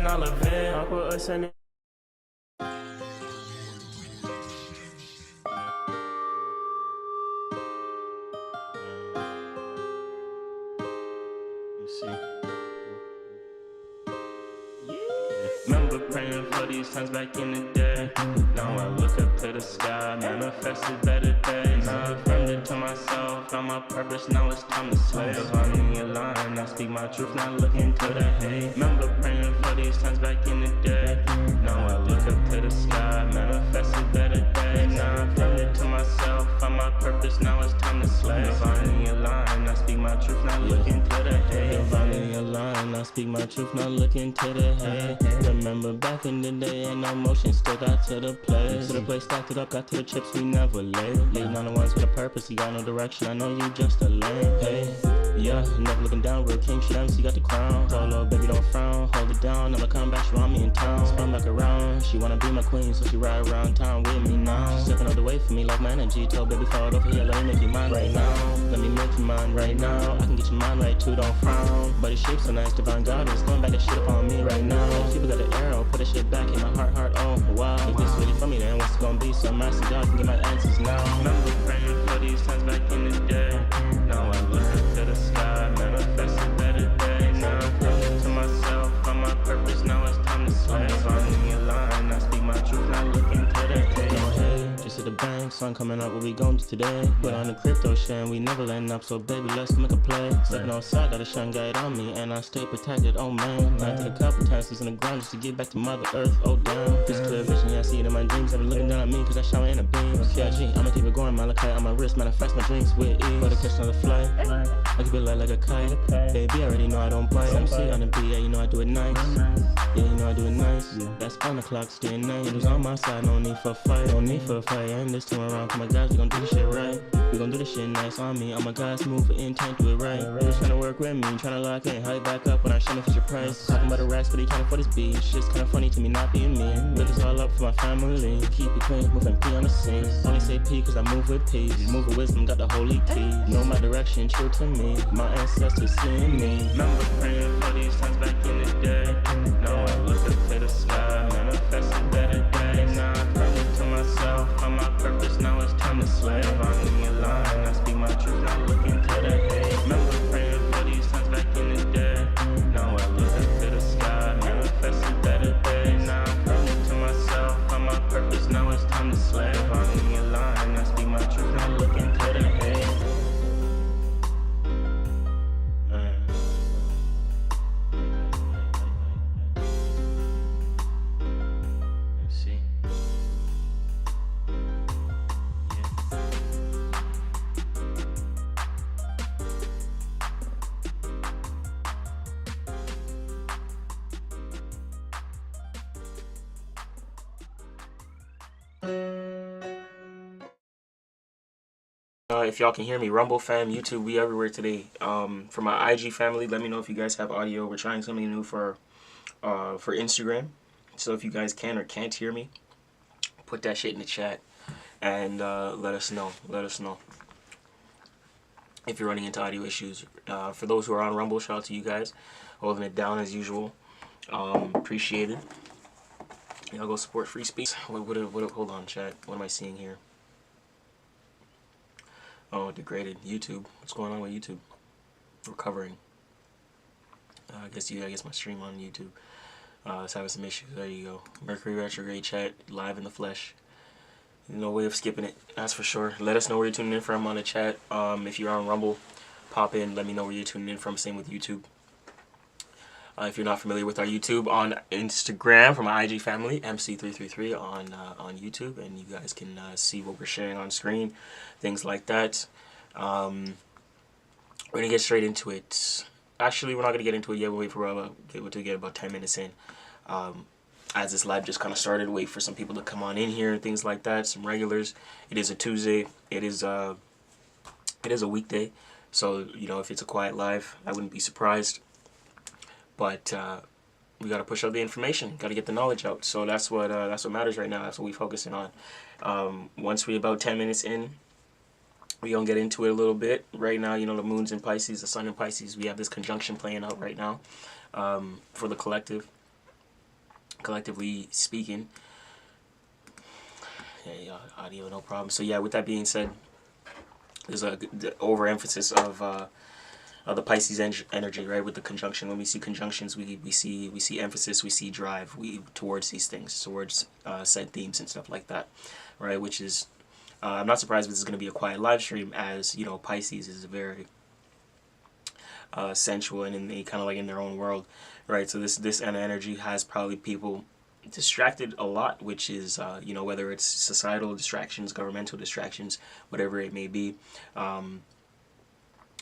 all of it. I'll put us in it. Remember praying for these times back in the day. Now I look up to the sky, manifested better days. Now I affirmed it to myself, found my purpose, now it's time to slay. Divinely aligned, I speak my truth, not looking to the hate. Remember praying for these times back in the day. Now I look up to the sky, manifested better days. Now I affirmed it to myself, found my purpose, now it's time to slay. Divinely aligned, I speak my truth, not looking to the hate. Divinely aligned, I speak my truth, not looking to the hate. Remember back in the day, ain't no motion, still got to the place. To the place, stacked it up, got to the chips, we never laid. Leading on the ones with a purpose, you got no direction, I know you just a lame. Hey, yeah, never looking down, real king shit, MC got the crown. Oh Lord, baby, don't frown, hold it down, never come back, she want me in town. Spun back around, she wanna be my queen, so she ride around town with me now. She stepping out the way for me like my energy, told baby, fall over here, let me make you mine right now. Let me make you mine right now, I can get your mind right too, don't frown. Body shape so nice, divine guidance, going back that shit up on me right now. People got the arrow, put that shit back in my heart, oh wow. If this really for me, then what's it gonna be? So I'm asking God to get my answers now. Remember praying for these times back in the day. Now I look up to the sky, manifest a better day. Now I'm coming to myself, on my purpose, now it's time to slay. Divinely aligned, I speak my truth, not looking to the hate. No hate, just at the bank, sun coming up, what we gon' do today? Put on the crypto shit, we never letting up, so baby, let's make a play. Stepping outside, got a shine guide on me, and I stay protected, oh man. I did a couple times since in the ground just to get back to Mother Earth, oh damn. This clear vision, yeah, I see it in my dreams. I've been looking down at me, cause I shower in a beam. KIG, I'ma keep it going, Malachi on my wrist, manifest my dreams with ease. Better catch another flight, I keep it light like a kite. Baby, I already know I don't bite. MC on the beat, yeah, you know I do it nice. Yeah, you know I do it nice. That's on the clock, staying nice. It was on my side, no need for fight, no need for fight. I ain't this time around, come my guys, we gon' do this shit right. We gon' do this shit nice on me. All my guys move with intent, do it right. They just tryna work with me, tryna lock in, high back up when I show me your price. Talking about the racks, but they tryna for this beat. Shit's kinda funny to me not being me. But it's all up for my family. Keep it clean, moving P on the scene. Only say P cause I move with peace. Move with wisdom, got the holy key. Know my direction, true to me. My ancestors seeing me. Remember praying for these times back in the day. Now I look up to the sky, manifest a better day. Now I pray it to myself, on my purpose, now it's time to slay. Divinely aligned, I speak my truth, not looking to the hate. Remember praying for these times back in the day. Now I look up to the sky, manifest a better day. Now I pray it to myself, on my purpose, now it's time to slay. Divinely aligned, I speak my truth, not looking to the hate. If y'all can hear me, Rumble fam, YouTube, we everywhere today. For my IG family, let me know if you guys have audio. We're trying something new for Instagram. So if you guys can or can't hear me, put that shit in the chat and let us know. Let us know if you're running into audio issues. For those who are on Rumble, shout out to you guys, holding it down as usual. Appreciate it. Y'all go support free speech. Hold on, chat. What am I seeing here? Oh, degraded YouTube. What's going on with YouTube? Recovering. I guess my stream on YouTube is having some issues. There you go. Mercury retrograde chat live in the flesh. No way of skipping it. That's for sure. Let us know where you're tuning in from on the chat. If you're on Rumble, pop in. Let me know where you're tuning in from. Same with YouTube. If you're not familiar with our YouTube, on Instagram from my IG family, MC333 on YouTube, and you guys can see what we're sharing on screen, things like that. We're gonna get straight into it. Actually, we're not gonna get into it yet. We'll wait for to get about 10 minutes in. As this live just kind of started, wait for some people to come on in here and things like that. Some regulars. It is a Tuesday. It is a weekday. So you know, if it's a quiet live, I wouldn't be surprised. But we got to push out the information, got to get the knowledge out. So that's what matters right now. That's what we're focusing on. Once we're about 10 minutes in, we're going to get into it a little bit. Right now, you know, the moon's in Pisces, the sun in Pisces. We have this conjunction playing out right now for the collective. collectively speaking. Yeah, audio, no problem. So yeah, with that being said, there's a overemphasis of the Pisces energy, right? With the conjunction, when we see conjunctions, we see emphasis, we see drive, towards these things, towards said themes and stuff like that, right? Which is, I'm not surprised this is going to be a quiet live stream, as you know, Pisces is very sensual and they kind of like in their own world, right? So this energy has probably people distracted a lot, which is you know, whether it's societal distractions, governmental distractions, whatever it may be.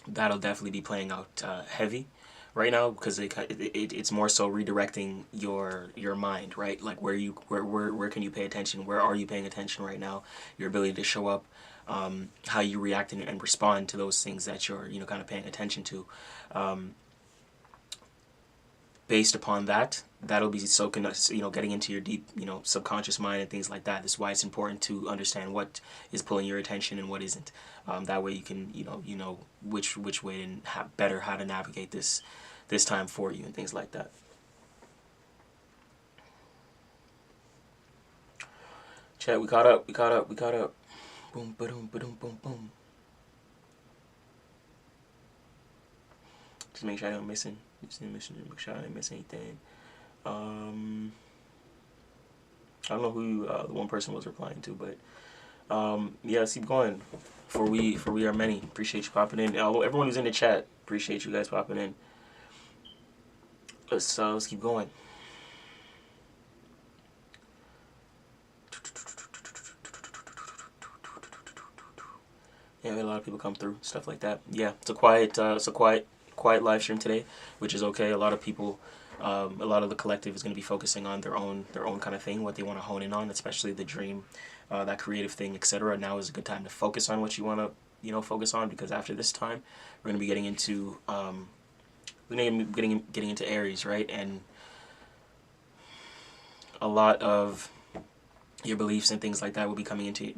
That'll definitely be playing out heavy right now, because it's more so redirecting your mind, right? Like where can you pay attention? Where are you paying attention right now? Your ability to show up, how you react and respond to those things that you're, you know, kind of paying attention to. Based upon that, that'll be soaking, you know, getting into your deep, you know, subconscious mind and things like that. That's why it's important to understand what is pulling your attention and what isn't. That way you can, you know which way and better how to navigate this time for you and things like that. Chat, we caught up. Boom, ba-doom, ba-doom, boom, boom. Just make sure I don't miss anything. Make sure I didn't miss anything. I don't know who the one person was replying to, but yeah, let's keep going. For we are many. Appreciate you popping in. Everyone who's in the chat, appreciate you guys popping in. Let's keep going. Yeah, we had a lot of people come through, stuff like that. Yeah, it's a quiet live stream today, which is okay. A lot of people, a lot of the collective is going to be focusing on their own kind of thing, what they want to hone in on, especially the dream, that creative thing, etc. Now is a good time to focus on what you want to, you know, focus on, because after this time, we're going to be getting into getting into Aries, right? And a lot of your beliefs and things like that will be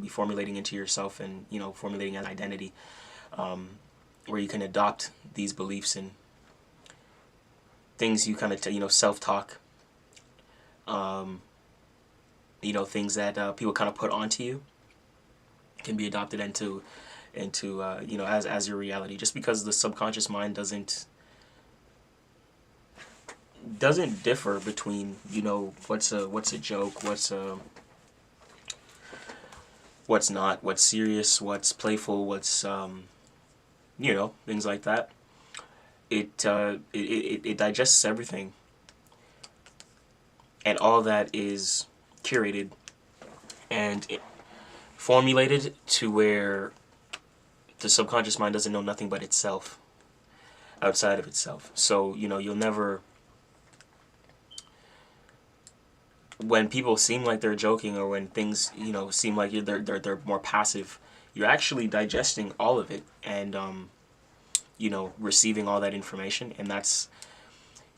formulating into yourself, and, you know, formulating an identity, where you can adopt these beliefs and things you kind of you know, self-talk, you know, things that people kind of put onto you can be adopted into you know, as your reality, just because the subconscious mind doesn't differ between, you know, what's a joke, what's not, what's serious, what's playful, what's you know, things like that. It digests everything, and all that is curated and formulated to where the subconscious mind doesn't know nothing but itself, outside of itself. So, you know, you'll never, when people seem like they're joking, or when things, you know, seem like they're more passive, you're actually digesting all of it, and you know, receiving all that information, and that's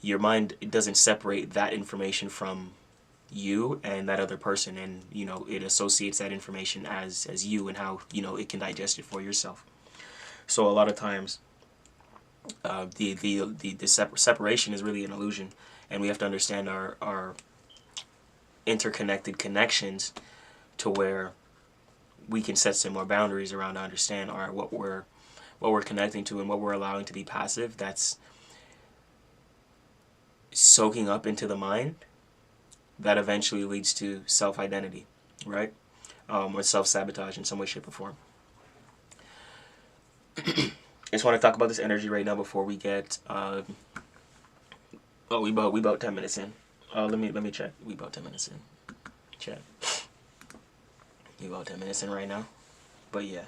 your mind. It doesn't separate that information from you and that other person, and, you know, it associates that information as you, and how, you know, it can digest it for yourself. So a lot of times, the separation is really an illusion, and we have to understand our interconnected connections, to where we can set some more boundaries around to understand what we're connecting to and what we're allowing to be passive, that's soaking up into the mind, that eventually leads to self-identity, right? Or self-sabotage in some way, shape, or form. I just want to talk about this energy right now before we get we about 10 minutes in. Let me check. We about 10 minutes in. Check. We about 10 minutes in right now. But yeah,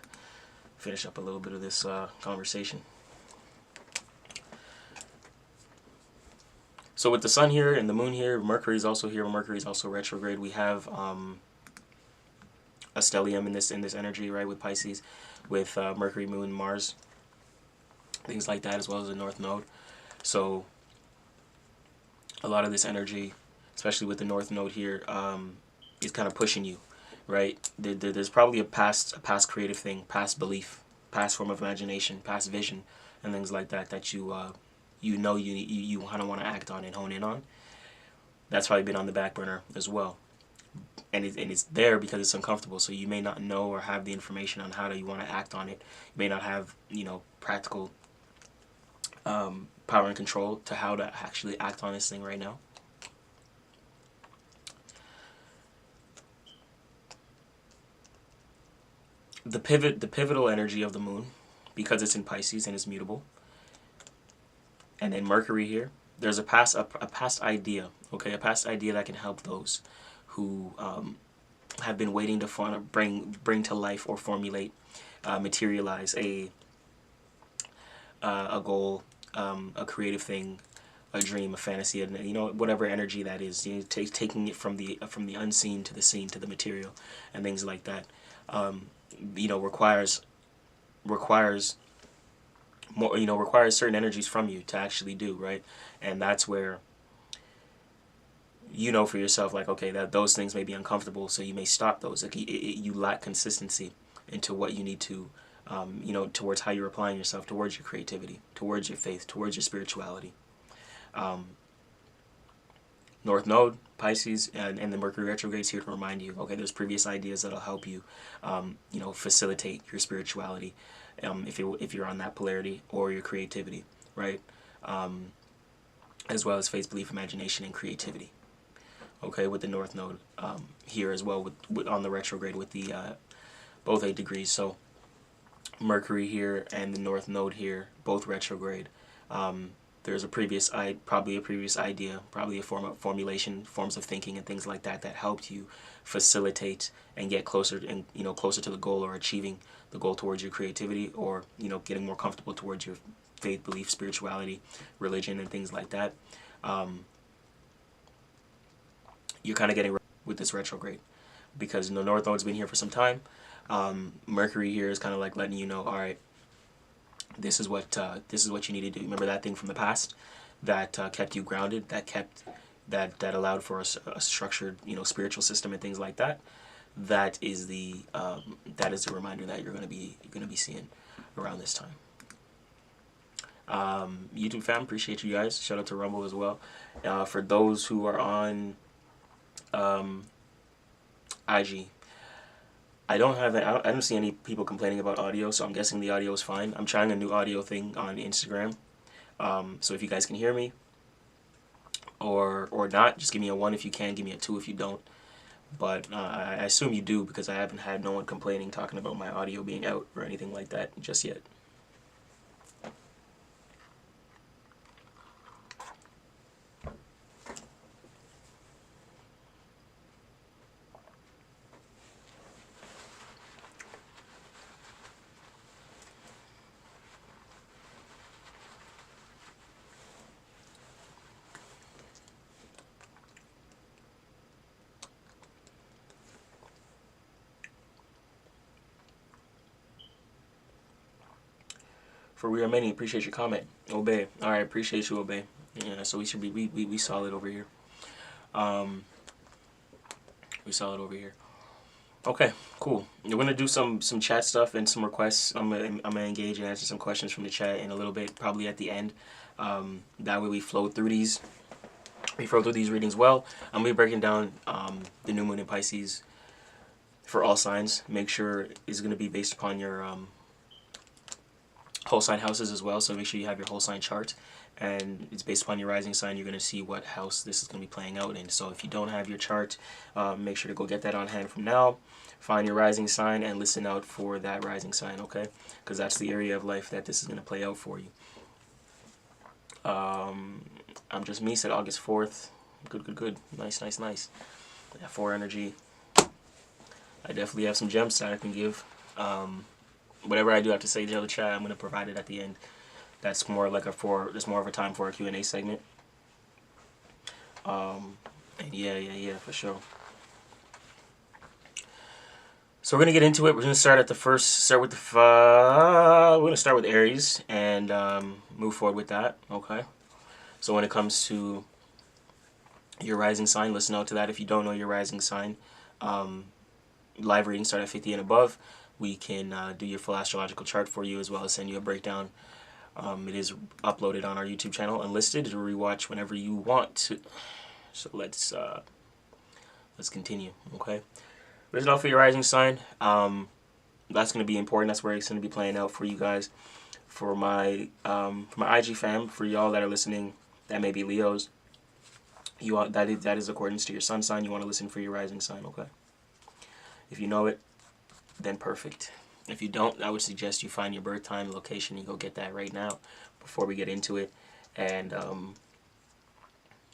finish up a little bit of this conversation. So with the sun here and the moon here, Mercury is also here. Mercury is also retrograde. We have a stellium in this energy, right, with Pisces, with Mercury, Moon, Mars, things like that, as well as the North Node. So a lot of this energy, especially with the North Node here, is kind of pushing you, right? There's probably a past creative thing, past belief, past form of imagination, past vision, and things like that, that you kind of want to act on and hone in on. that's probably been on the back burner as well. And it's there because it's uncomfortable, so you may not know or have the information on how you want to act on it. You may not have, you know, practical power and control to how to actually act on this thing right now. The pivotal energy of the moon, because it's in Pisces and it's mutable. And then Mercury here, there's a past idea, okay, a past idea that can help those who have been waiting to bring to life or formulate, materialize a goal, a creative thing, a dream, a fantasy, and, you know, whatever energy that is, you know, taking it from the unseen to the seen to the material and things like that. You know, requires more, you know, requires certain energies from you to actually do, right? And that's where, you know, for yourself, like, okay, that those things may be uncomfortable, so you may stop those. Like, you lack consistency into what you need to, you know, towards how you're applying yourself, towards your creativity, towards your faith, towards your spirituality. North Node, Pisces, and the Mercury retrograde is here to remind you, okay, there's previous ideas that'll help you, you know, facilitate your spirituality, if you're on that polarity, or your creativity, right? As well as faith, belief, imagination, and creativity. Okay, with the North Node here as well, with on the retrograde with the both 8 degrees. So Mercury here and the North Node here, both retrograde. There's probably a previous idea, probably a formulation, forms of thinking and things like that helped you facilitate and get closer, and, you know, closer to the goal, or achieving the goal towards your creativity, or, you know, getting more comfortable towards your faith, belief, spirituality, religion, and things like that. You're kind of getting with this retrograde, because, you know, North Node's been here for some time. Mercury here is kind of like letting you know, all right, this is what you need to do. Remember that thing from the past that kept you grounded, that allowed for a structured, you know, spiritual system and things like that. That is the reminder that you're gonna be seeing around this time. YouTube fam, appreciate you guys. Shout out to Rumble as well. For those who are on IG, I don't see any people complaining about audio, so I'm guessing the audio is fine. I'm trying a new audio thing on Instagram, so if you guys can hear me, or not, just give me a 1 if you can, give me a 2 if you don't. But I assume you do, because I haven't had no one complaining, talking about my audio being out or anything like that just yet. For we are many, appreciate your comment. Obey. Alright, appreciate you, Obey. Yeah, so we should be we solid over here. We solid over here. Okay, cool. We're gonna do some chat stuff and some requests. I'm gonna engage and answer some questions from the chat in a little bit, probably at the end. That way we flow through these. We flow through these readings well. I'm gonna be breaking down the new moon in Pisces for all signs. Make sure it's gonna be based upon your whole sign houses as well, so make sure you have your whole sign chart, and it's based upon your rising sign. You're going to see what house this is going to be playing out in. So if you don't have your chart, make sure to go get that on hand from now. Find your rising sign and listen out for that rising sign, okay? Because that's the area of life that this is going to play out for you. I'm Just Me said August 4th. Good. Nice. Yeah, 4 energy. I definitely have some gems that I can give. Whatever I do have to say to the other chat, I'm going to provide it at the end. That's more like there's more of a time for a Q&A segment. And yeah, for sure. So we're going to get into it. We're going to start with Aries and move forward with that, okay? So when it comes to your rising sign, listen out to that. If you don't know your rising sign, live readings start at 50 and above. We can do your full astrological chart for you, as well as send you a breakdown. It is uploaded on our YouTube channel, unlisted, to rewatch whenever you want to. So let's continue. Okay, listen out for your rising sign. That's going to be important. That's where it's going to be playing out for you guys. For my IG fam, for y'all that are listening, that may be Leos. That is according to your sun sign. You want to listen for your rising sign. Okay. If you know it, then perfect. If you don't, I would suggest you find your birth time, location, and go get that right now before we get into it. And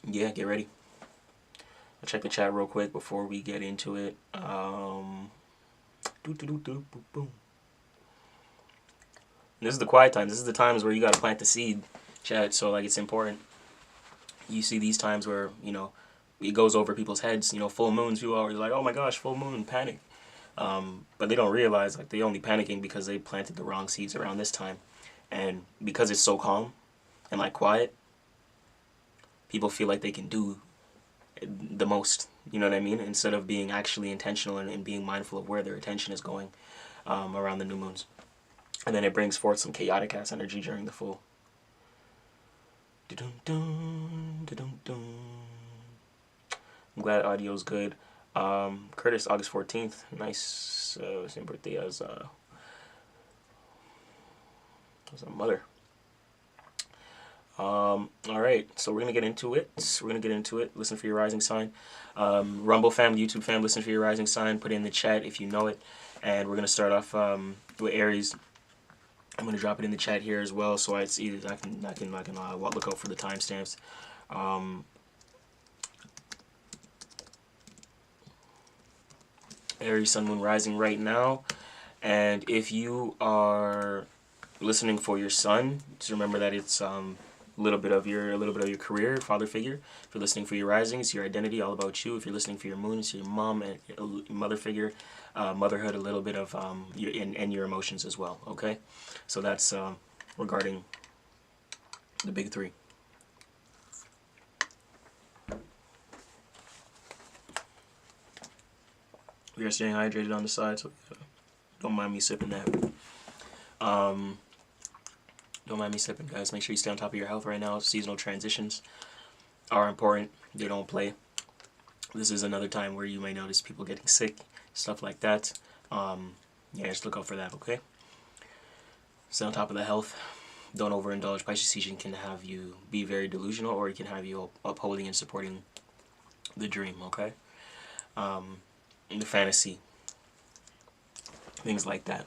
yeah, get ready. I'll check the chat real quick before we get into it. This is the quiet time. This is the times where you gotta plant the seed, chat. So like, it's important. You see these times where, you know, it goes over people's heads. You know, full moons. People are always like, oh my gosh, full moon, panic. But they don't realize, like, they only panicking because they planted the wrong seeds around this time. And because it's so calm and like quiet, people feel like they can do the most, you know what I mean? Instead of being actually intentional and being mindful of where their attention is going around the new moons. And then it brings forth some chaotic ass energy during the full. I'm glad audio's good. Curtis, August 14th. Nice. Same birthday as a mother. Alright, so we're gonna get into it. Listen for your rising sign. Rumble fam, YouTube fam, listen for your rising sign. Put it in the chat if you know it. And we're gonna start off with Aries. I'm gonna drop it in the chat here as well, so I can look out for the timestamps. Aries, Sun, Moon, Rising right now. And if you are listening for your Sun, just remember that it's a little bit of your career, father figure. If you're listening for your Rising, it's your identity, all about you. If you're listening for your Moon, it's your mom and mother figure, motherhood, a little bit of your emotions as well. Okay, so that's regarding the big three. We are staying hydrated on the side, so don't mind me sipping that. Don't mind me sipping, guys. Make sure you stay on top of your health right now. Seasonal transitions are important. They don't play. This is another time where you may notice people getting sick, stuff like that. Yeah, just look out for that, okay? Stay on top of the health. Don't overindulge. Pisces season can have you be very delusional, or it can have you upholding and supporting the dream, okay? The fantasy, things like that.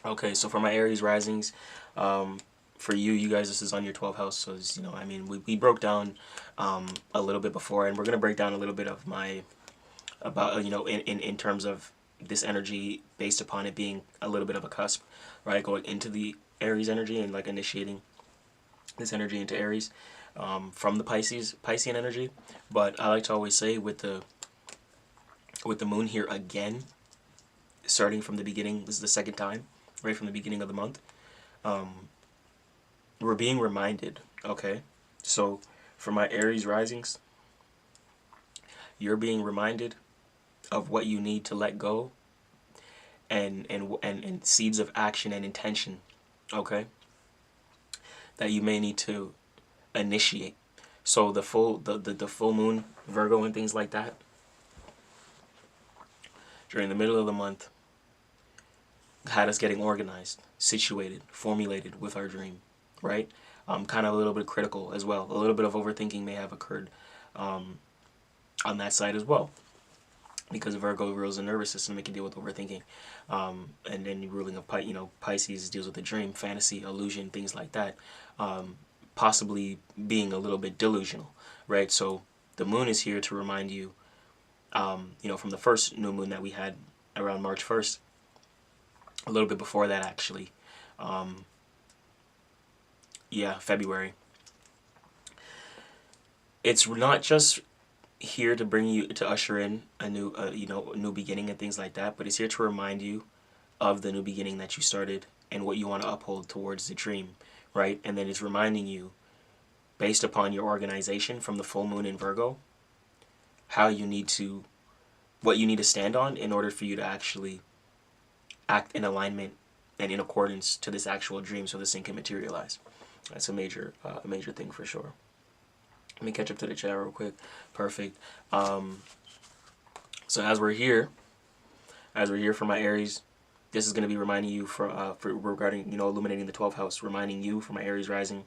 Okay, so for my Aries risings, for you guys, this is on your 12th house. So you know, I mean, we broke down a little bit before, and we're gonna break down a little bit of you know, in terms of this energy based upon it being a little bit of a cusp, right? Going into the Aries energy and like initiating this energy into Aries from the Piscean energy. But I like to always say with the moon here again, starting from the beginning, this is the second time, right from the beginning of the month, we're being reminded, okay? So for my Aries risings, you're being reminded of what you need to let go and seeds of action and intention, okay, that you may need to initiate. So the full moon, Virgo and things like that, during the middle of the month, had us getting organized, situated, formulated with our dream, right? Kind of a little bit critical as well. A little bit of overthinking may have occurred on that side as well, because Virgo rules the nervous system. It can deal with overthinking, and then ruling of Pisces deals with the dream, fantasy, illusion, things like that. Possibly being a little bit delusional, right? So the moon is here to remind you. You know, from the first new moon that we had around March 1st, a little bit before that actually, yeah, February. It's not just here to bring you, to usher in a new, you know, a new beginning and things like that, but it's here to remind you of the new beginning that you started and what you want to uphold towards the dream, right? And then it's reminding you, based upon your organization from the full moon in Virgo, what you need to stand on in order for you to actually act in alignment and in accordance to this actual dream, so this thing can materialize. That's a major thing for sure. Let me catch up to the chat real quick. Perfect. So as we're here for my Aries, this is going to be reminding you for regarding, you know, illuminating the 12th house, reminding you for my Aries rising.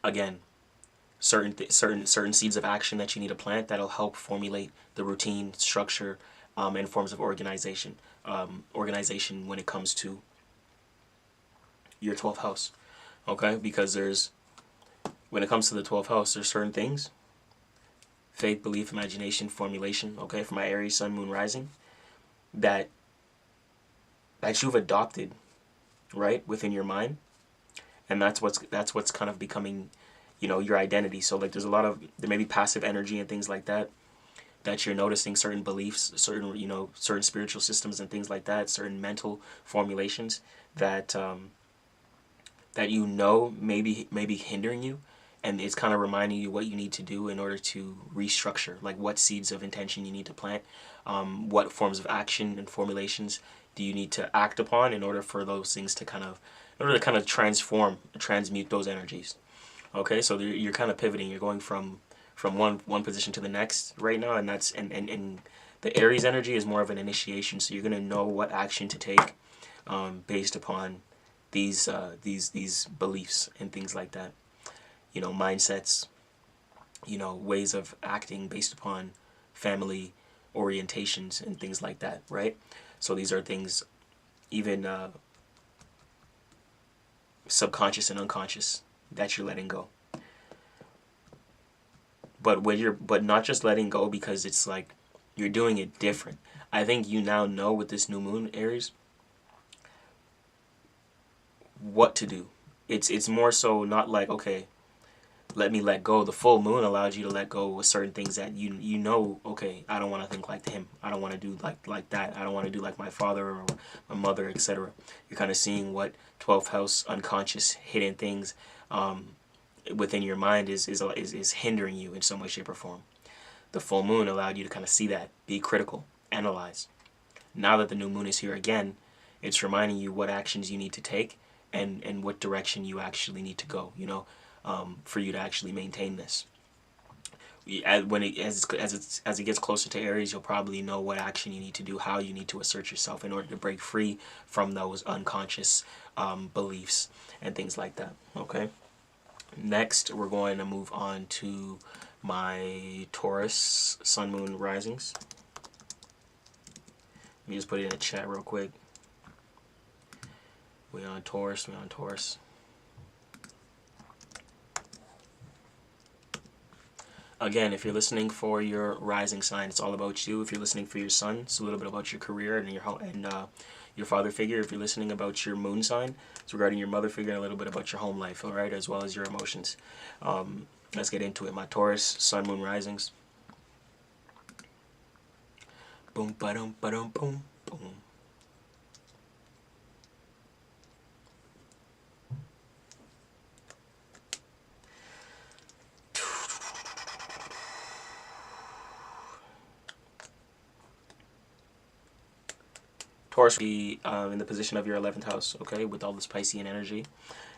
Again, certain seeds of action that you need to plant that'll help formulate the routine, structure, and forms of organization. Organization when it comes to your 12th house. Okay? Because when it comes to the 12th house, there's certain things, faith, belief, imagination, formulation, okay, for my Aries, sun, moon, rising, that you've adopted, right, within your mind. And that's what's kind of becoming, you know, your identity. So like there may be passive energy and things like that you're noticing, certain beliefs, certain spiritual systems and things like that, certain mental formulations that you know maybe hindering you, and it's kind of reminding you what you need to do in order to restructure, like what seeds of intention you need to plant, what forms of action and formulations do you need to act upon in order for those things to kind of transmute those energies. Okay, so you're kind of pivoting. You're going from one position to the next right now, and that's and the Aries energy is more of an initiation. So you're gonna know what action to take based upon these beliefs and things like that. You know, mindsets. You know, ways of acting based upon family orientations and things like that. Right. So these are things, even subconscious and unconscious, that you're letting go. But not just letting go because it's like you're doing it different. I think you now know with this new moon, Aries, what to do. It's more so not like, okay, let me let go. The full moon allows you to let go with certain things that you know, okay, I don't want to think like him. I don't want to do like that. I don't want to do like my father or my mother, etc. You're kind of seeing what 12th house unconscious hidden things within your mind is hindering you in some way, shape, or form. The full moon allowed you to kind of see that, be critical, analyze. Now that the new moon is here again, it's reminding you what actions you need to take and what direction you actually need to go, you know, for you to actually maintain this. As it gets closer to Aries, you'll probably know what action you need to do, how you need to assert yourself in order to break free from those unconscious beliefs and things like that. Okay. Next, we're going to move on to my Taurus sun, moon, risings. Let me just put it in the chat real quick. We on Taurus. Again, if you're listening for your rising sign, it's all about you. If you're listening for your sun, it's a little bit about your career and your father figure. If you're listening about your moon sign, it's regarding your mother figure and a little bit about your home life, all right, as well as your emotions. Let's get into it. My Taurus sun, moon, risings. Boom, ba-dum, ba-dum, boom, boom. Taurus will be in the position of your 11th house, okay, with all this Piscean energy.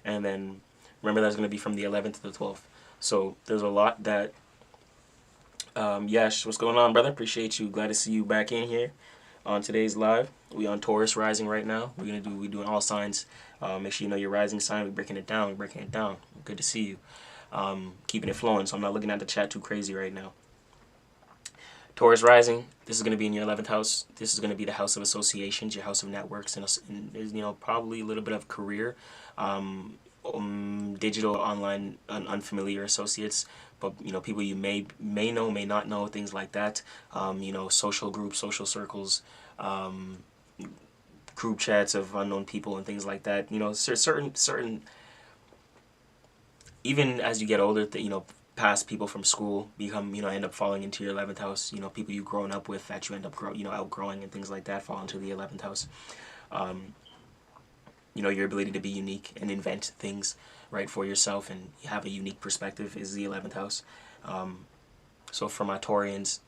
And then remember that's going to be from the 11th to the 12th. So there's a lot that, Yash, what's going on, brother? Appreciate you. Glad to see you back in here on today's live. We on Taurus rising right now. We're doing all signs. Make sure you know your rising sign. We're breaking it down. Good to see you. Keeping it flowing, so I'm not looking at the chat too crazy right now. Taurus rising, this is going to be in your 11th house. This is going to be the house of associations, your house of networks, and you know, probably a little bit of career, digital, online, unfamiliar associates, but you know, people you may know, may not know, things like that. You know, social groups, social circles, group chats of unknown people and things like that. You know, certain. Even as you get older, you know, past people from school become, you know, end up falling into your 11th house. You know, people you've grown up with that you end up outgrowing and things like that fall into the 11th house. You know, your ability to be unique and invent things, right, for yourself and have a unique perspective is the 11th house. So for my Taurians,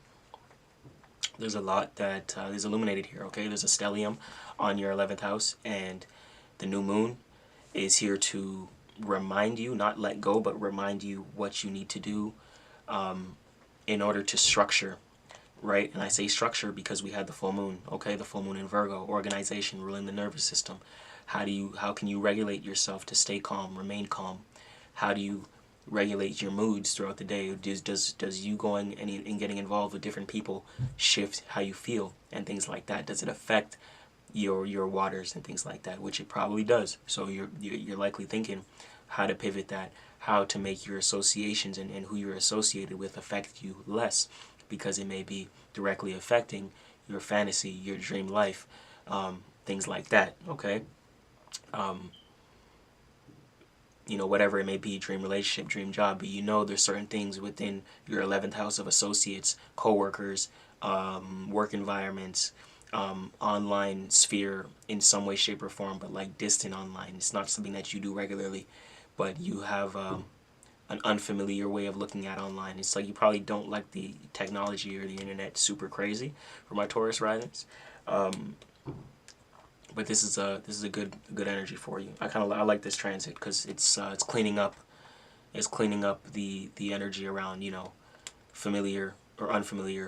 there's a lot that is illuminated here, okay? There's a stellium on your 11th house, and the new moon is here to remind you, not let go, but remind you what you need to do in order to structure, right? And I say structure because we had the full moon, okay? The full moon in Virgo, organization, ruling the nervous system. How can you regulate yourself to stay calm, remain calm? How do you regulate your moods throughout the day? Does you going and getting involved with different people shift how you feel and things like that? Does it affect your waters and things like that? Which it probably does. So you're likely thinking how to pivot that, how to make your associations and who you're associated with affect you less, because it may be directly affecting your fantasy, your dream life, things like that, okay? You know, whatever it may be, dream relationship, dream job, but you know there's certain things within your 11th house of associates, co-workers, work environments, online sphere in some way, shape, or form, but like distant online. It's not something that you do regularly, but you have an unfamiliar way of looking at online. It's like you probably don't like the technology or the internet super crazy for my Taurus risings. But this is a good energy for you. I like this transit because it's cleaning up the energy around, you know, familiar or unfamiliar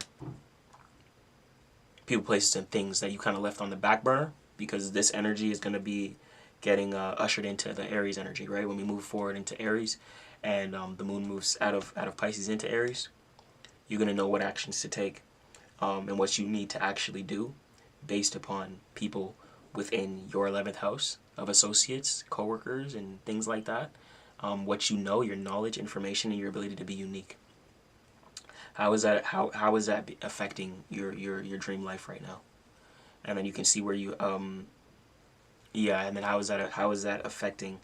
people, places, and things that you kind of left on the back burner, because this energy is going to be getting ushered into the Aries energy, right? When we move forward into Aries, and the moon moves out of Pisces into Aries, you're going to know what actions to take and what you need to actually do based upon people within your 11th house of associates, co-workers, and things like that. What you know, your knowledge, information, and your ability to be unique. How is that affecting your dream life right now? And then you can see where you yeah, and then how is that affecting,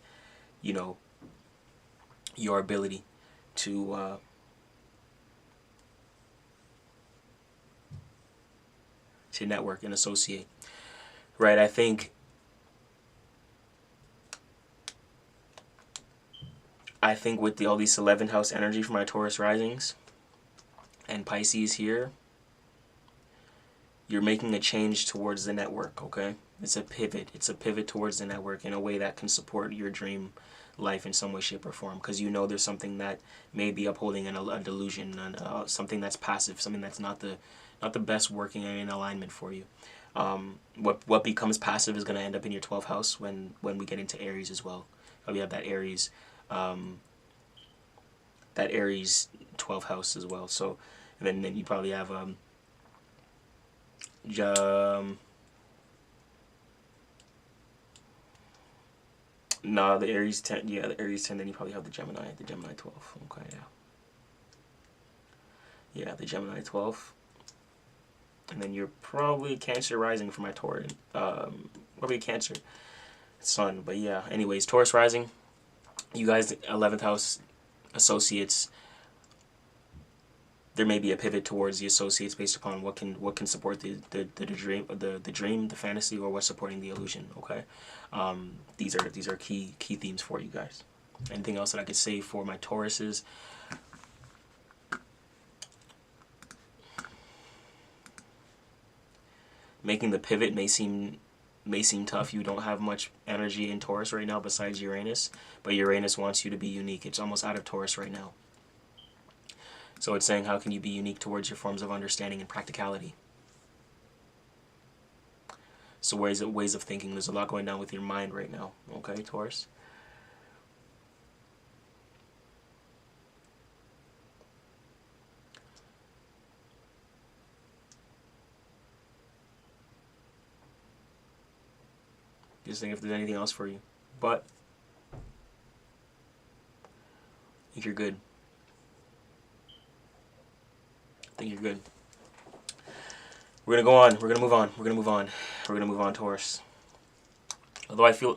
you know, your ability to network and associate, right? I think with all these 11th house energy for my Taurus risings and Pisces here, you're making a change towards the network, okay? It's a pivot. It's a pivot towards the network in a way that can support your dream life in some way, shape, or form, because you know there's something that may be upholding a delusion, and something that's passive, something that's not the best working in alignment for you. What becomes passive is going to end up in your 12th house when we get into Aries as well. We have that Aries 12th house as well. So, and then you probably have the Aries 10, yeah, the Aries 10, then you probably have the Gemini 12. Okay, yeah, the Gemini 12. And then you're probably Cancer rising for my Taurus. Probably Cancer Sun. But yeah, anyways, Taurus rising. You guys, 11th house associates. There may be a pivot towards the associates based upon what can support the dream, the fantasy, or what's supporting the illusion. Okay, these are key themes for you guys. Anything else that I could say for my Tauruses? Making the pivot may seem tough. You don't have much energy in Taurus right now besides Uranus, but Uranus wants you to be unique. It's almost out of Taurus right now. So it's saying, how can you be unique towards your forms of understanding and practicality? So ways of thinking. There's a lot going on with your mind right now. Okay, Taurus? Just think if there's anything else for you. But I think you're good. I think you're good. We're gonna go on. We're gonna move on. We're gonna move on. We're gonna move on, Taurus. Although I feel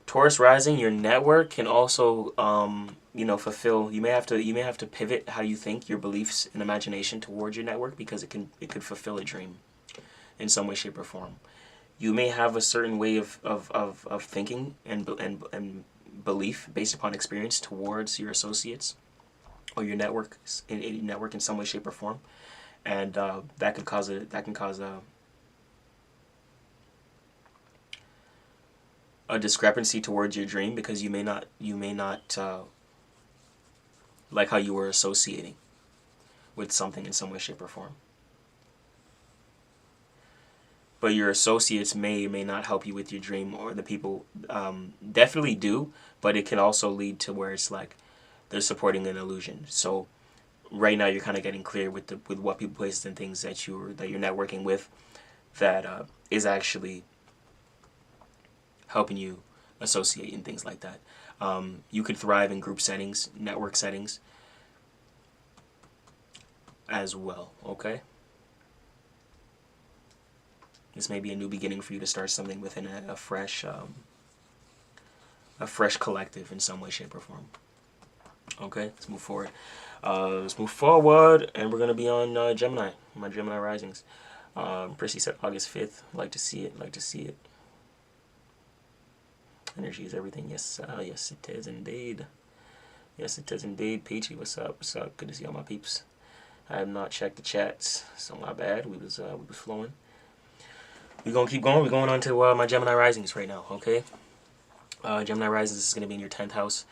Taurus rising, your network can also fulfill. You may have to pivot how you think, your beliefs and imagination towards your network, because it could fulfill a dream in some way, shape, or form. You may have a certain way of thinking and belief based upon experience towards your associates or your network in some way, shape, or form, and that can cause a discrepancy towards your dream, because you may not like how you were associating with something in some way, shape, or form. But your associates may or may not help you with your dream, or the people definitely do, but it can also lead to where it's like they're supporting an illusion. So right now you're kind of getting clear with what people, places, and things that you're networking with that is actually helping you associate and things like that. You could thrive in group settings, network settings as well, okay? This may be a new beginning for you to start something within a fresh collective in some way, shape, or form. Okay, let's move forward. And we're going to be on Gemini, my Gemini risings. Prissy said August 5th. Like to see it. Energy is everything. Yes, yes it is indeed. Yes, it is indeed. Peachy, what's up? What's up? Good to see all my peeps. I have not checked the chats, so my bad. We was flowing. We're gonna keep going. We're going on to my Gemini risings right now. Okay. Gemini risings is gonna be in your 10th house.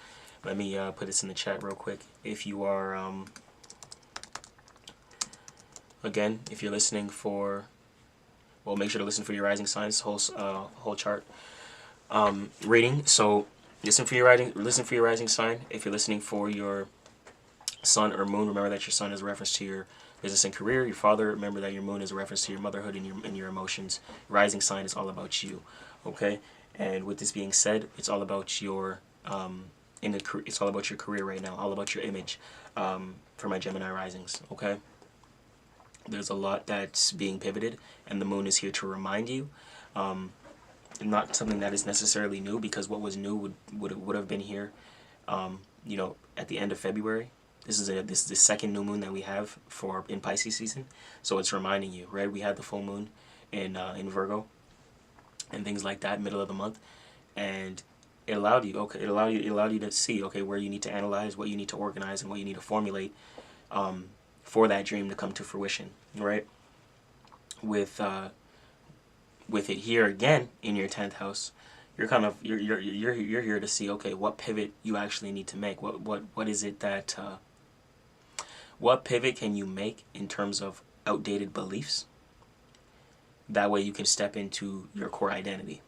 Let me put this in the chat real quick. If you are again, if you're listening for, well, make sure to listen for your rising signs, whole chart reading. So listen for your rising sign. If you're listening for your sun or moon, remember that your sun is a reference to your business and career. Your father, remember that your moon is a reference to your motherhood and your emotions. Rising sign is all about you, okay? And with this being said, it's all about your it's all about your career right now, all about your image for my Gemini risings, okay? There's a lot that's being pivoted, and the moon is here to remind you. Not something that is necessarily new, because what was new would have been here, at the end of February. This is the second new moon that we have in Pisces season, so it's reminding you, right? We had the full moon in Virgo and things like that, middle of the month, and it allowed you to see, okay, where you need to analyze, what you need to organize, and what you need to formulate for that dream to come to fruition, right? With it here again in your 10th house, you're here to see, okay, what pivot you actually need to make. What is it that what pivot can you make in terms of outdated beliefs? That way you can step into your core identity,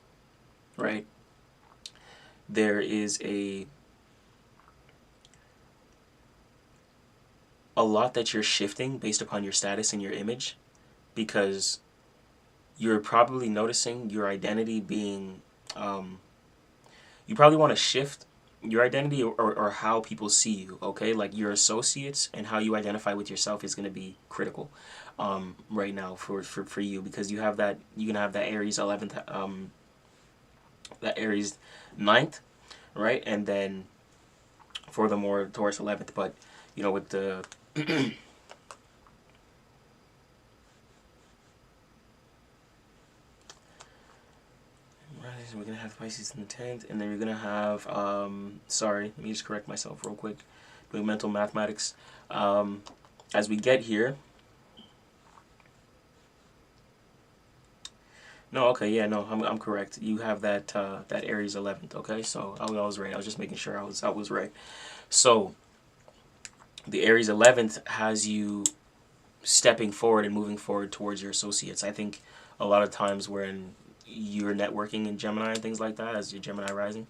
right? There is a lot that you're shifting based upon your status and your image, because you're probably noticing your identity being, you probably want to shift your identity or how people see you, okay? Like your associates and how you identify with yourself is going to be critical right now for you, because you can have that Aries 11th, that Aries 9th, right? And then for the more Taurus 11th, but with the we're going to have Pisces in the 10th, and then you're going to have, sorry, let me just correct myself real quick, doing mental mathematics. As we get here, no, okay, yeah, no, I'm correct. You have that Aries 11th, okay? So I was right. I was just making sure I was right. So the Aries 11th has you stepping forward and moving forward towards your associates. I think a lot of times when you're networking in Gemini and things like that, as your Gemini rising,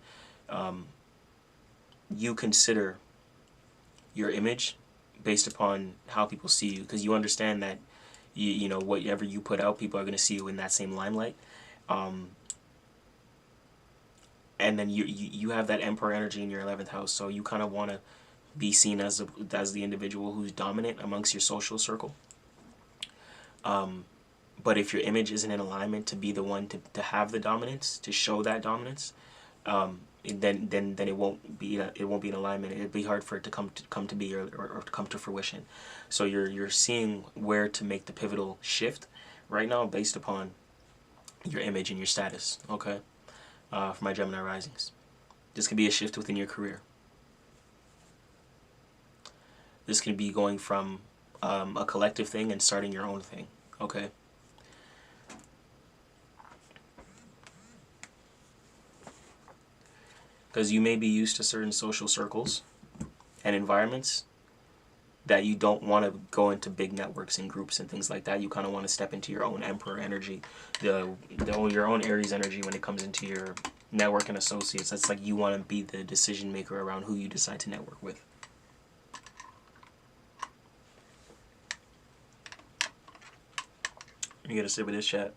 you consider your image based upon how people see you, because you understand that whatever you put out, people are going to see you in that same limelight, and then you have that Emperor energy in your 11th house, so you kind of want to be seen as the individual who's dominant amongst your social circle. But if your image isn't in alignment to be the one to have the dominance, to show that dominance, then it won't be in alignment. It'd be hard for it to come to be or to come to fruition. So you're seeing where to make the pivotal shift right now based upon your image and your status, okay? For my Gemini risings. This could be a shift within your career. This could be going from a collective thing and starting your own thing, okay? Because you may be used to certain social circles and environments that you don't want to go into big networks and groups and things like that. You kind of want to step into your own Emperor energy, your own Aries energy when it comes into your network and associates. That's like you want to be the decision maker around who you decide to network with. You gotta sit with this chat.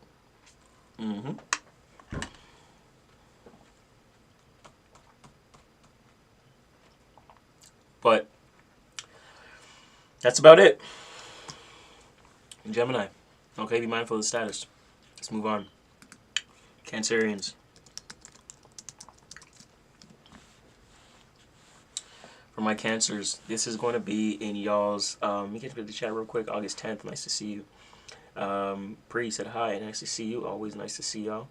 But that's about it. Gemini. Okay, be mindful of the status. Let's move on. Cancerians. For my Cancers, this is going to be in y'all's, let me get to the chat real quick. August 10th, nice to see you. Pre said hi, nice to see you. Always nice to see y'all.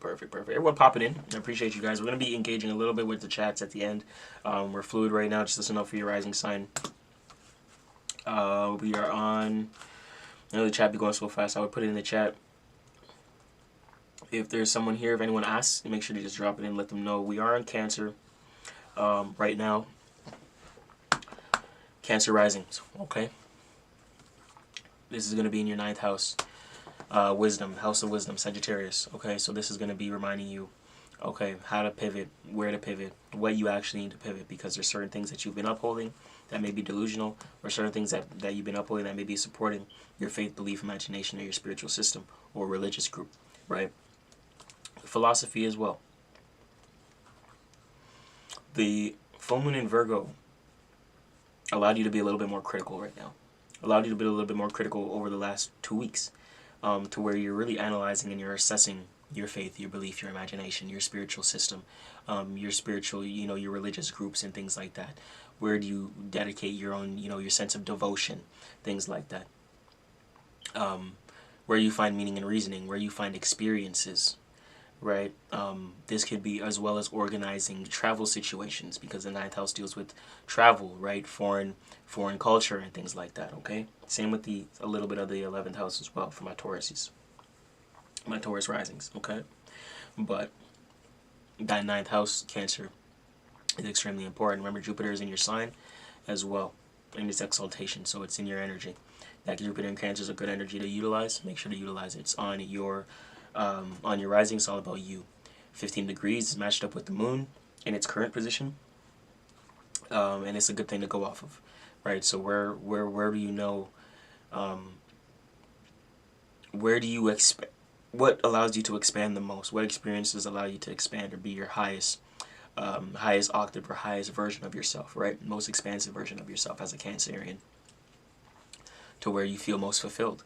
Perfect. Everyone popping in. I appreciate you guys. We're going to be engaging a little bit with the chats at the end. We're fluid right now. Just listen up for your rising sign. We are on... I know the chat be going so fast. I would put it in the chat. If there's someone here, if anyone asks, make sure to just drop it in. Let them know. We are on Cancer right now. Cancer risings. Okay? This is going to be in your 9th house. Wisdom, house of wisdom, Sagittarius. Okay, so this is going to be reminding you, okay, how to pivot, where to pivot, what you actually need to pivot, because there's certain things that you've been upholding that may be delusional, or certain things that you've been upholding that may be supporting your faith, belief, imagination, or your spiritual system or religious group, right? Philosophy as well. The full moon in Virgo allowed you to be a little bit more critical right now. Allowed you to be a little bit more critical over the last 2 weeks. To where you're really analyzing and you're assessing your faith, your belief, your imagination, your spiritual system, your spiritual, your religious groups and things like that. Where do you dedicate your own, your sense of devotion, things like that. Where you find meaning and reasoning, where you find experiences, right? This could be as well as organizing travel situations, because the 9th house deals with travel, right? Foreign culture and things like that, okay? Same with a little bit of the 11th house as well for my Tauruses. My Taurus risings, okay? But that 9th house, Cancer, is extremely important. Remember, Jupiter is in your sign as well, in its exaltation, so it's in your energy. That Jupiter in Cancer is a good energy to utilize. Make sure to utilize it. It's on your rising. It's all about you. 15 degrees is matched up with the moon in its current position, and it's a good thing to go off of, right? So where do you know, where do you expect, what allows you to expand the most? What experiences allow you to expand or be your highest octave or highest version of yourself, right? Most expansive version of yourself as a Cancerian, to where you feel most fulfilled.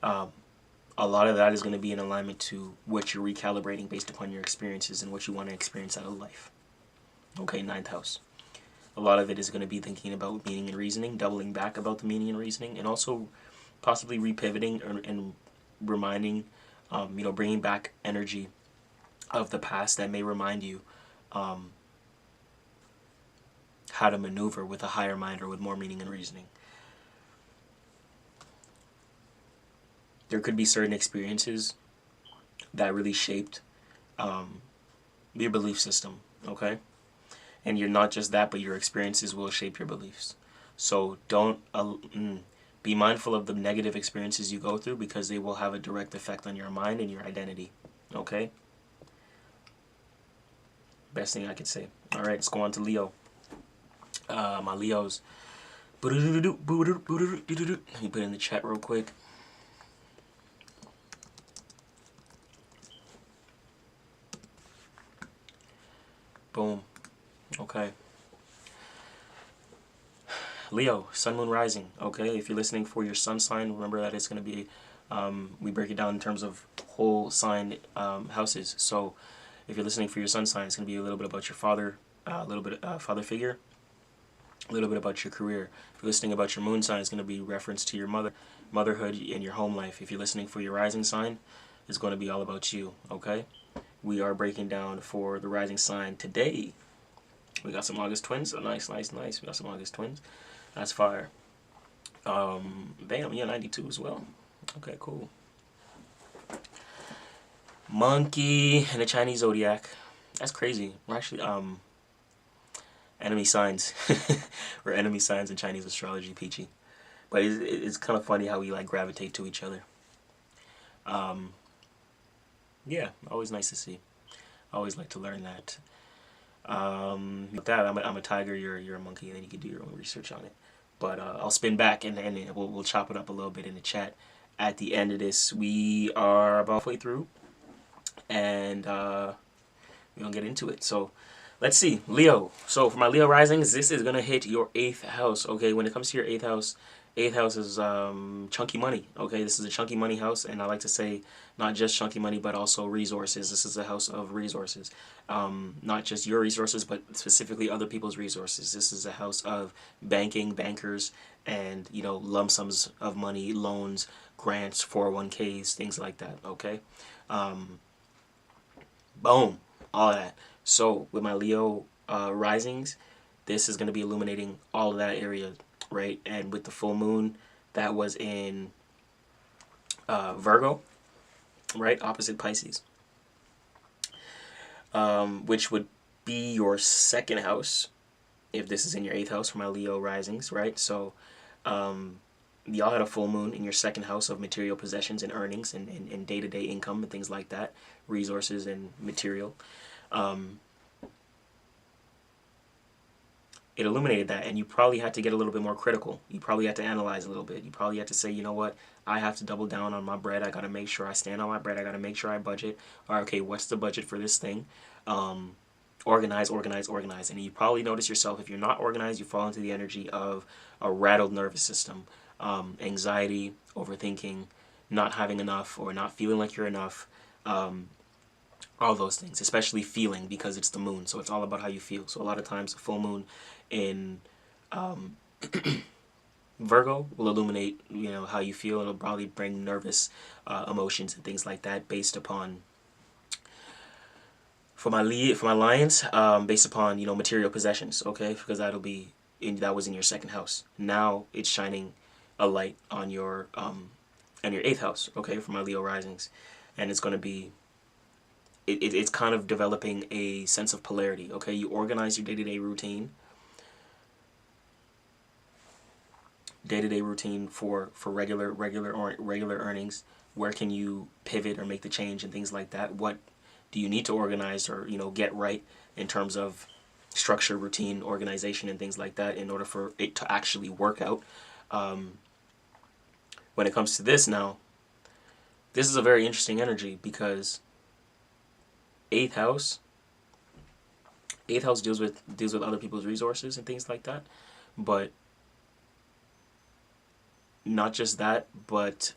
A lot of that is going to be in alignment to what you're recalibrating based upon your experiences and what you want to experience out of life. Okay, 9th house. A lot of it is going to be thinking about meaning and reasoning, doubling back about the meaning and reasoning, and also possibly repivoting and reminding, bringing back energy of the past that may remind you how to maneuver with a higher mind or with more meaning and reasoning. There could be certain experiences that really shaped your belief system, okay? And you're not just that, but your experiences will shape your beliefs. So don't be mindful of the negative experiences you go through, because they will have a direct effect on your mind and your identity, okay? Best thing I could say. All right, let's go on to Leo. My Leos. Let me put it in the chat real quick. Boom. Okay. Leo, sun, moon, rising. Okay, if you're listening for your sun sign, remember that it's going to be, we break it down in terms of whole sign houses. So if you're listening for your sun sign, it's going to be a little bit about your father, a little bit father figure. A little bit about your career. If you're listening about your moon sign, it's going to be reference to your motherhood and your home life. If you're listening for your rising sign, it's going to be all about you, okay? We are breaking down for the rising sign today. We got some August twins. Oh, nice. We got some August twins. That's fire. Bam, yeah, 92 as well. Okay, cool. Monkey and the Chinese Zodiac. That's crazy. We're actually, enemy signs. We're enemy signs in Chinese astrology, peachy. But it's kind of funny how we like gravitate to each other. Yeah, always nice to see. I always like to learn that. With that, I'm a tiger, you're a monkey, and then you can do your own research on it. But I'll spin back and we'll chop it up a little bit in the chat. At the end of this, we are about halfway through, and we're gonna get into it. So let's see, Leo. So for my Leo risings, this is gonna hit your 8th house. Okay, when it comes to your 8th house, 8th house is chunky money. Okay, this is a chunky money house, and I like to say not just chunky money, but also resources. This is a house of resources, not just your resources, but specifically other people's resources. This is a house of banking, bankers, and lump sums of money, loans, grants, 401ks, things like that. Okay, boom, all that. So with my Leo risings, this is going to be illuminating all of that area, right? And with the full moon, that was in Virgo, right, opposite Pisces, which would be your 2nd house if this is in your 8th house for my Leo risings, right? So y'all had a full moon in your 2nd house of material possessions and earnings and day-to-day income and things like that, resources and material. It illuminated that, and you probably had to get a little bit more critical. You probably had to analyze a little bit. You probably had to say, you know what, I have to double down on my bread. I got to make sure I stand on my bread. I got to make sure I budget. All right, okay, what's the budget for this thing? Organize. And you probably notice yourself, if you're not organized, you fall into the energy of a rattled nervous system, anxiety, overthinking, not having enough or not feeling like you're enough, all those things, especially feeling, because it's the moon, so it's all about how you feel. So a lot of times the full moon in Virgo will illuminate how you feel. It'll probably bring nervous emotions and things like that based upon, for my lions, based upon material possessions, okay, because that was in your 2nd house. Now it's shining a light on your 8th house, okay, for my Leo risings, and it's going to be it's kind of developing a sense of polarity. Okay, you organize your day-to-day routine for regular earnings. Where can you pivot or make the change and things like that? What do you need to organize or get right in terms of structure, routine, organization, and things like that in order for it to actually work out? When it comes to this now, this is a very interesting energy because 8th house deals with other people's resources and things like that, but not just that, but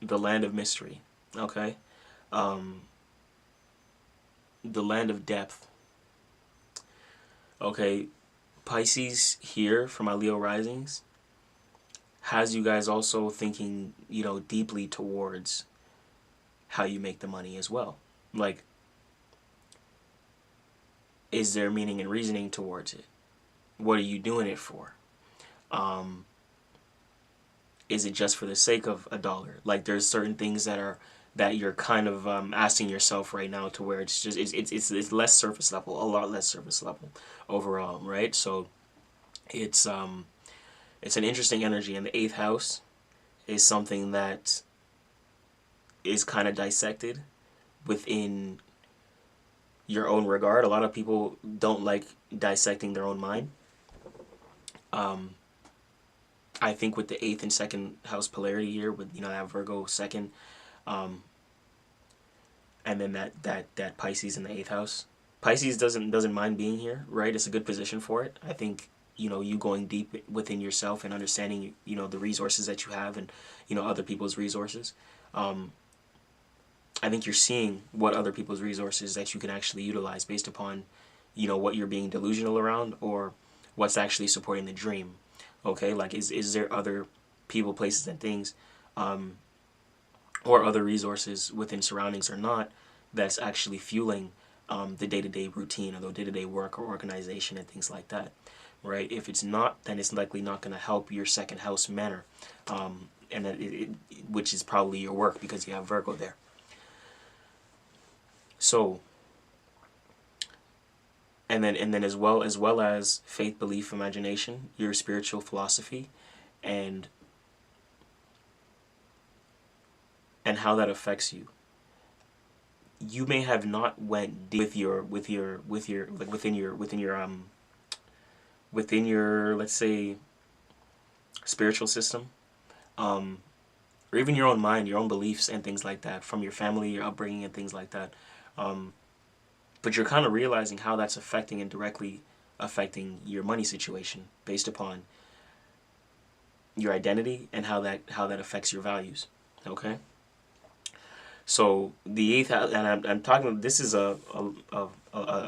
the land of mystery, okay, the land of depth, okay. Pisces here for my Leo risings has you guys also thinking deeply towards how you make the money as well. Like, is there meaning and reasoning towards it? What are you doing it for? Is it just for the sake of a dollar? Like, there's certain things that you're kind of asking yourself right now, to where it's just it's less surface level, a lot less surface level overall, right? So it's an interesting energy, and the 8th house is something that is kind of dissected within your own regard. A lot of people don't like dissecting their own mind. I think with the 8th and 2nd house polarity here, with that Virgo 2nd, and then that Pisces in the 8th house. Pisces doesn't mind being here, right? It's a good position for it. I think you going deep within yourself and understanding the resources that you have and other people's resources. I think you're seeing what other people's resources that you can actually utilize based upon what you're being delusional around, or what's actually supporting the dream. Okay, like is there other people, places, and things, or other resources within surroundings or not, that's actually fueling the day-to-day routine or the day-to-day work or organization and things like that, right? If it's not, then it's likely not going to help your second house manner, and which is probably your work, because you have Virgo there. So, and then as well as faith, belief, imagination, your spiritual philosophy, and how that affects you. You may have not went deep with your like within your let's say spiritual system, or even your own mind, your own beliefs and things like that, from your family, your upbringing and things like that. But you're kind of realizing how that's affecting and directly affecting your money situation based upon your identity and how that affects your values. Okay. So the eighth house, and I'm talking, this is a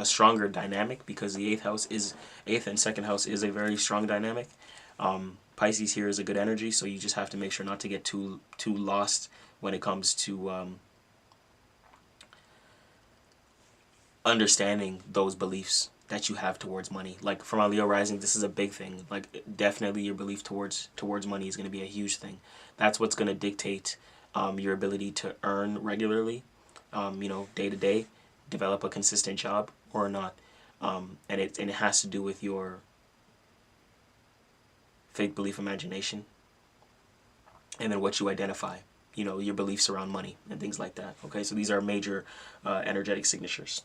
stronger dynamic, because the eighth and second house is a very strong dynamic. Pisces here is a good energy, so you just have to make sure not to get too lost when it comes to understanding those beliefs that you have towards money. Like for my Leo rising, this is a big thing. Like definitely your belief towards money is going to be a huge thing. That's what's going to dictate your ability to earn regularly, day to day, develop a consistent job or not, and it has to do with your faith, belief, imagination, and then what you identify, your beliefs around money and things like that. Okay, so these are major energetic signatures.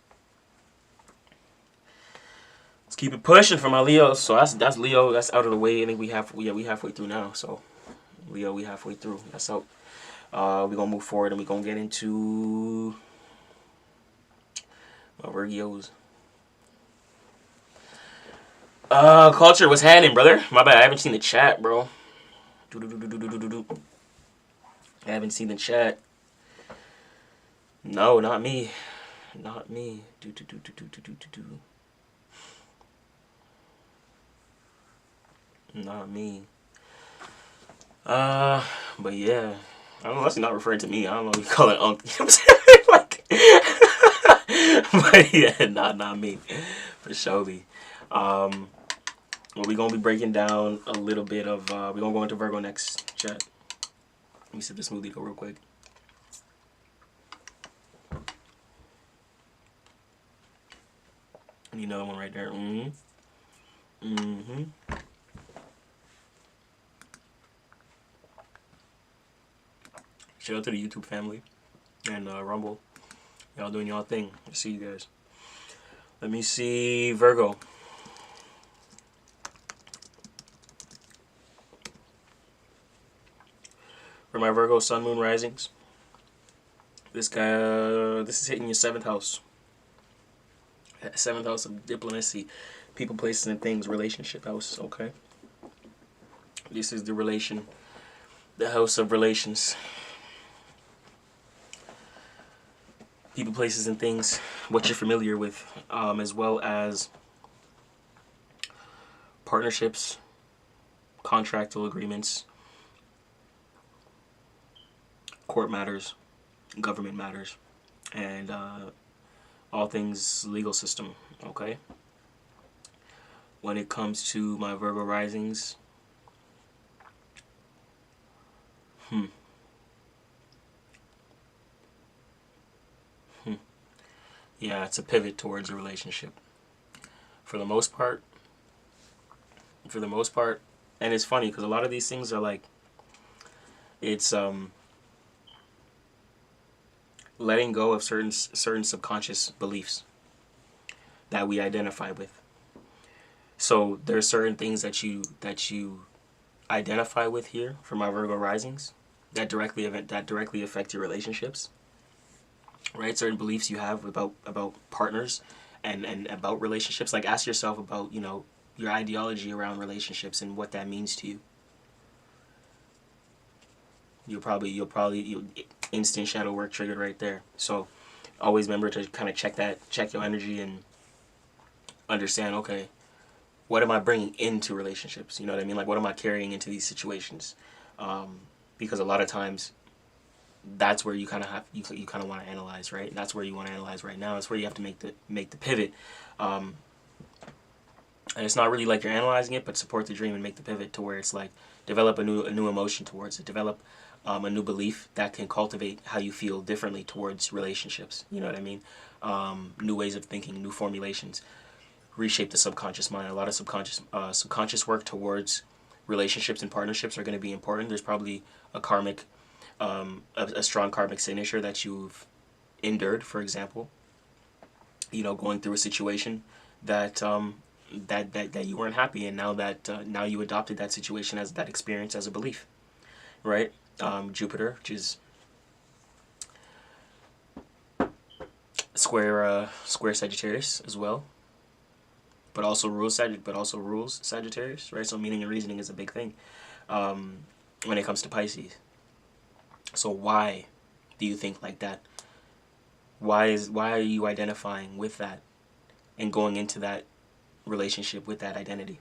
Let's keep it pushing for my Leo. So that's Leo. That's out of the way. I think we halfway through now. So Leo, we halfway through. That's out. We're gonna move forward and we're gonna get into Virgos. Culture, what's happening, brother? My bad, I haven't seen the chat, bro. I haven't seen the chat. No, not me. Not me. Not me. But yeah. I don't know, unless you're not referring to me. I don't know if you call it Unc. You know what I'm saying? Like, but yeah, not me. For surely. Well, we're going to be breaking down a little bit of, we're going to go into Virgo next, chat. Let me sip this smoothie go real quick. I need another one right there. Shout out to the YouTube family and Rumble. Y'all doing y'all thing. I see you guys. Let me see Virgo. For my Virgo Sun, Moon, Risings. This is hitting your 7th house. 7th house of diplomacy, people, places, and things, relationship house. Okay. This is the house of relations. People, places, and things, what you're familiar with, as well as partnerships, contractual agreements, court matters, government matters, and all things legal system. Okay. When it comes to my Virgo risings, yeah, it's a pivot towards a relationship. For the most part, and it's funny because a lot of these things are like, it's letting go of certain subconscious beliefs that we identify with. So there's certain things that you identify with here for my Virgo risings that directly affect your relationships. Right, certain beliefs you have about partners and about relationships. Like, ask yourself about your ideology around relationships and what that means to you. You'll probably instant shadow work triggered right there. So always remember to kind of check your energy and understand, okay, what am I bringing into relationships? You know what I mean? Like, what am I carrying into these situations? Because a lot of times, that's where you kind of want to analyze, right? That's where you want to analyze right now. It's where you have to make the pivot. And it's not really like you're analyzing it, but support the dream and make the pivot to where it's like develop a new emotion towards it. Develop a new belief that can cultivate how you feel differently towards relationships. You know what I mean? New ways of thinking, new formulations. Reshape the subconscious mind. A lot of subconscious work towards relationships and partnerships are going to be important. There's probably a karmic, a strong karmic signature that you've endured. For example, you know, going through a situation that that you weren't happy in. Now you adopted that situation as that experience as a belief, right? Jupiter, which is square Sagittarius as well, but also rules Sagittarius, right? So meaning and reasoning is a big thing when it comes to Pisces. So why do you think like that? Why are you identifying with that and going into that relationship with that identity?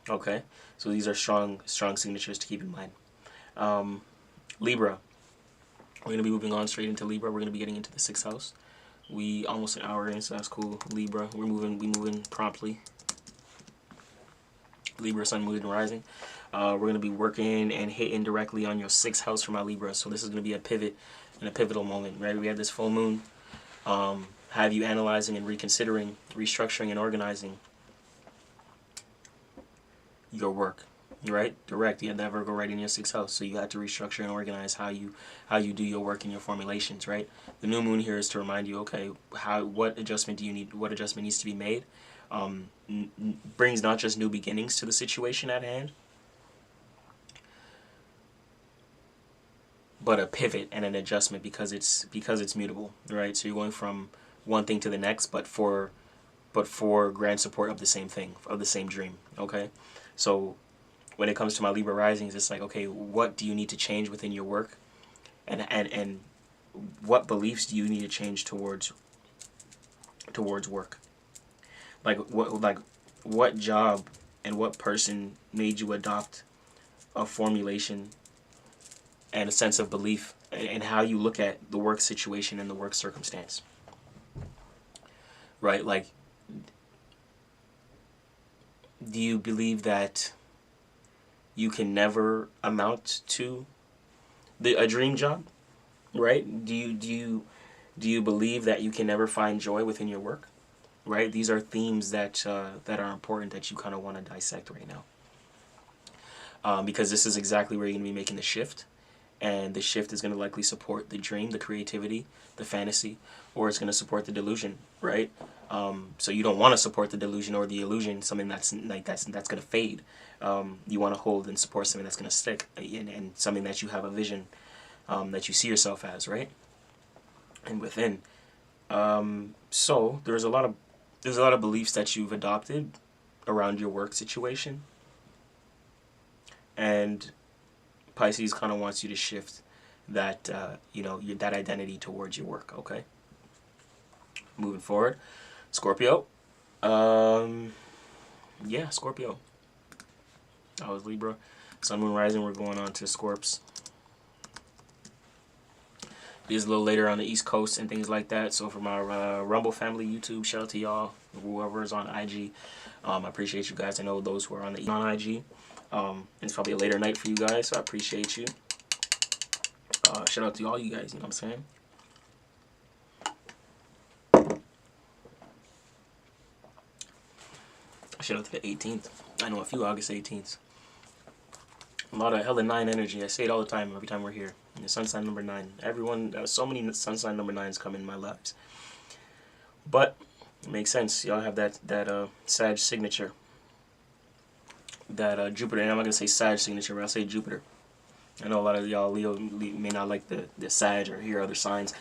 Okay, so these are strong signatures to keep in mind. Libra, we're gonna be moving on straight into Libra. We're gonna be getting into the 6th house. We almost an hour in, so that's cool. Libra, we moving promptly. Libra, Sun, Moon, and Rising. We're going to be working and hitting directly on your 6th house for my Libra. So this is going to be a pivot and a pivotal moment, right? We have this full moon. Have you analyzing and reconsidering, restructuring and organizing your work, right? Direct. You had that Virgo right in your 6th house. So you have to restructure and organize how you do your work and your formulations, right? The new moon here is to remind you, okay, what adjustment do you need? What adjustment needs to be made? Brings not just new beginnings to the situation at hand, but a pivot and an adjustment because it's mutable, right? So you're going from one thing to the next, but for grand support of the same thing, of the same dream. Okay, so when it comes to my Libra risings, it's like, okay, what do you need to change within your work, and what beliefs do you need to change towards work? Like what job and what person made you adopt a formulation and a sense of belief and how you look at the work situation and the work circumstance, right? Like, do you believe that you can never amount to a dream job, right? Do you believe that you can never find joy within your work, right? These are themes that are important that you kind of want to dissect right now, because this is exactly where you're going to be making the shift. And the shift is going to likely support the dream, the creativity, the fantasy, or it's going to support the delusion, right? So you don't want to support the delusion or the illusion, something that's going to fade. You want to hold and support something that's going to stick, and something that you have a vision that you see yourself as, right? And within. So there's a lot of beliefs that you've adopted around your work situation, and Pisces kind of wants you to shift that, that identity towards your work, okay? Moving forward. Scorpio. Scorpio. That was Libra. Sun, Moon, Rising, we're going on to Scorps. It is a little later on the East Coast and things like that. So for my Rumble family YouTube, shout out to y'all, whoever is on IG. I appreciate you guys. I know those who are on IG. It's probably a later night for you guys, so I appreciate you. Shout out to all you guys, you know what I'm saying? Shout out to the 18th. I know a few August 18th. A lot of hella 9 energy. I say it all the time, every time we're here. And the sun sign number 9. Everyone, so many sun sign number 9s come in my lives. But it makes sense. Y'all have that Sag signature. That Jupiter, and I'm not going to say Sag signature, but I'll say Jupiter. I know a lot of y'all Leo may not like the Sag or hear other signs.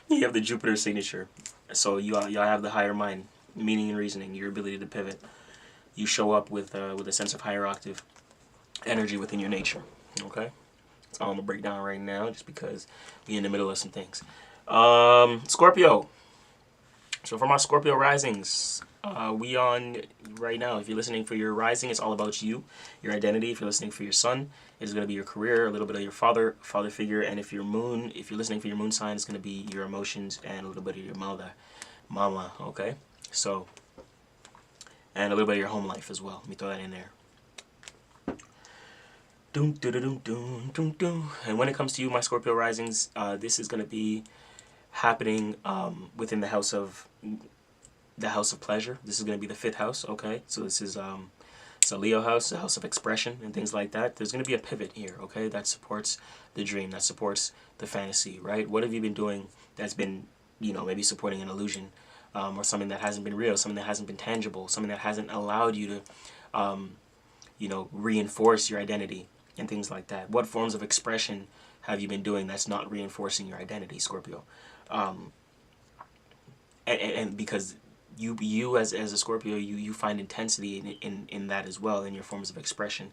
You have the Jupiter signature. So y'all have the higher mind, meaning and reasoning, your ability to pivot. You show up with a sense of higher octave energy within your nature. Okay? That's all I'm going to break down right now, just because we're in the middle of some things. Scorpio. So for my Scorpio risings, we on right now. If you're listening for your rising, it's all about you, your identity. If you're listening for your sun, it's going to be your career, a little bit of your father figure. And if you're listening for your moon sign, it's going to be your emotions and a little bit of your mama. Okay, so and a little bit of your home life as well. Let me throw that in there. Doom, doom, doom, doom, doom, doom. And when it comes to you, my Scorpio risings, this is going to be happening within the house of pleasure. This is going to be the 5th house. Okay, so this is it's a Leo house, a house of expression and things like that. There's going to be a pivot here. Okay, that supports the dream, that supports the fantasy. Right? What have you been doing that's been, maybe supporting an illusion, or something that hasn't been real, something that hasn't been tangible, something that hasn't allowed you to reinforce your identity and things like that. What forms of expression have you been doing that's not reinforcing your identity, Scorpio? And because you as a Scorpio, you find intensity in that as well, in your forms of expression.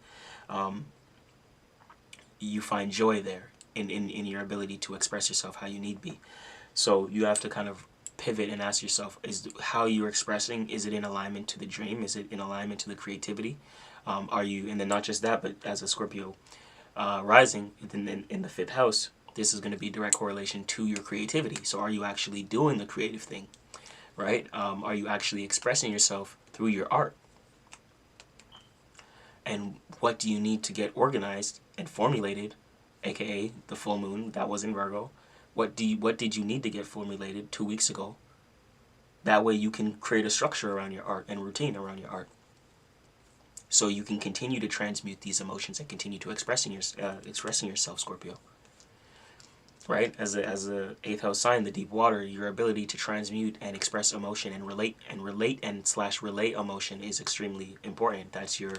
You find joy there in your ability to express yourself how you need be. So you have to kind of pivot and ask yourself, is how you're expressing, is it in alignment to the dream? Is it in alignment to the creativity? Are you, and then not just that, but as a Scorpio rising in the 5th house, this is going to be direct correlation to your creativity. So are you actually doing the creative thing, right? Are you actually expressing yourself through your art? And what do you need to get organized and formulated, aka the full moon that was in Virgo? What did you need to get formulated 2 weeks ago? That way you can create a structure around your art and routine around your art, so you can continue to transmute these emotions and continue to expressing yourself, Scorpio. Right? As a 8th house sign, the deep water, your ability to transmute and express emotion and relate / relate emotion is extremely important. That's your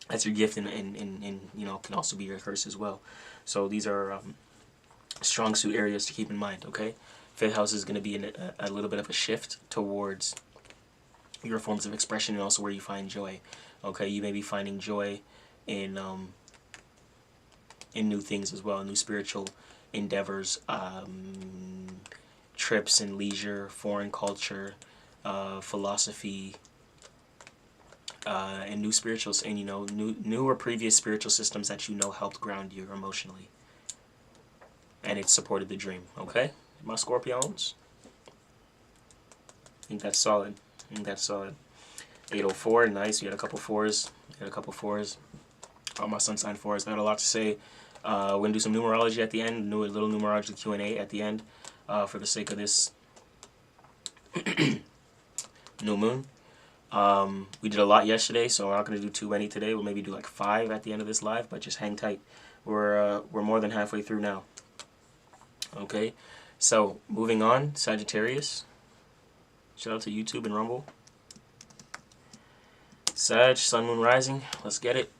gift and can also be your curse as well. So these are strong suit areas to keep in mind. Okay, 5th house is going to be a little bit of a shift towards your forms of expression and also where you find joy. Okay, you may be finding joy in new things as well, new spiritual endeavors, trips and leisure, foreign culture, philosophy, and new spirituals, and new or previous spiritual systems that helped ground you emotionally, and it supported the dream. Okay, my Scorpions, I think that's solid. 804, nice. You had a couple fours. All my sun sign fours. Got a lot to say. We're gonna do some numerology at the end. A little numerology Q&A at the end, for the sake of this new moon. We did a lot yesterday, so we're not gonna do too many today. We'll maybe do like 5 at the end of this live, but just hang tight. We're more than halfway through now. Okay, so moving on, Sagittarius. Shout out to YouTube and Rumble. Sag, Sun, Moon, Rising. Let's get it.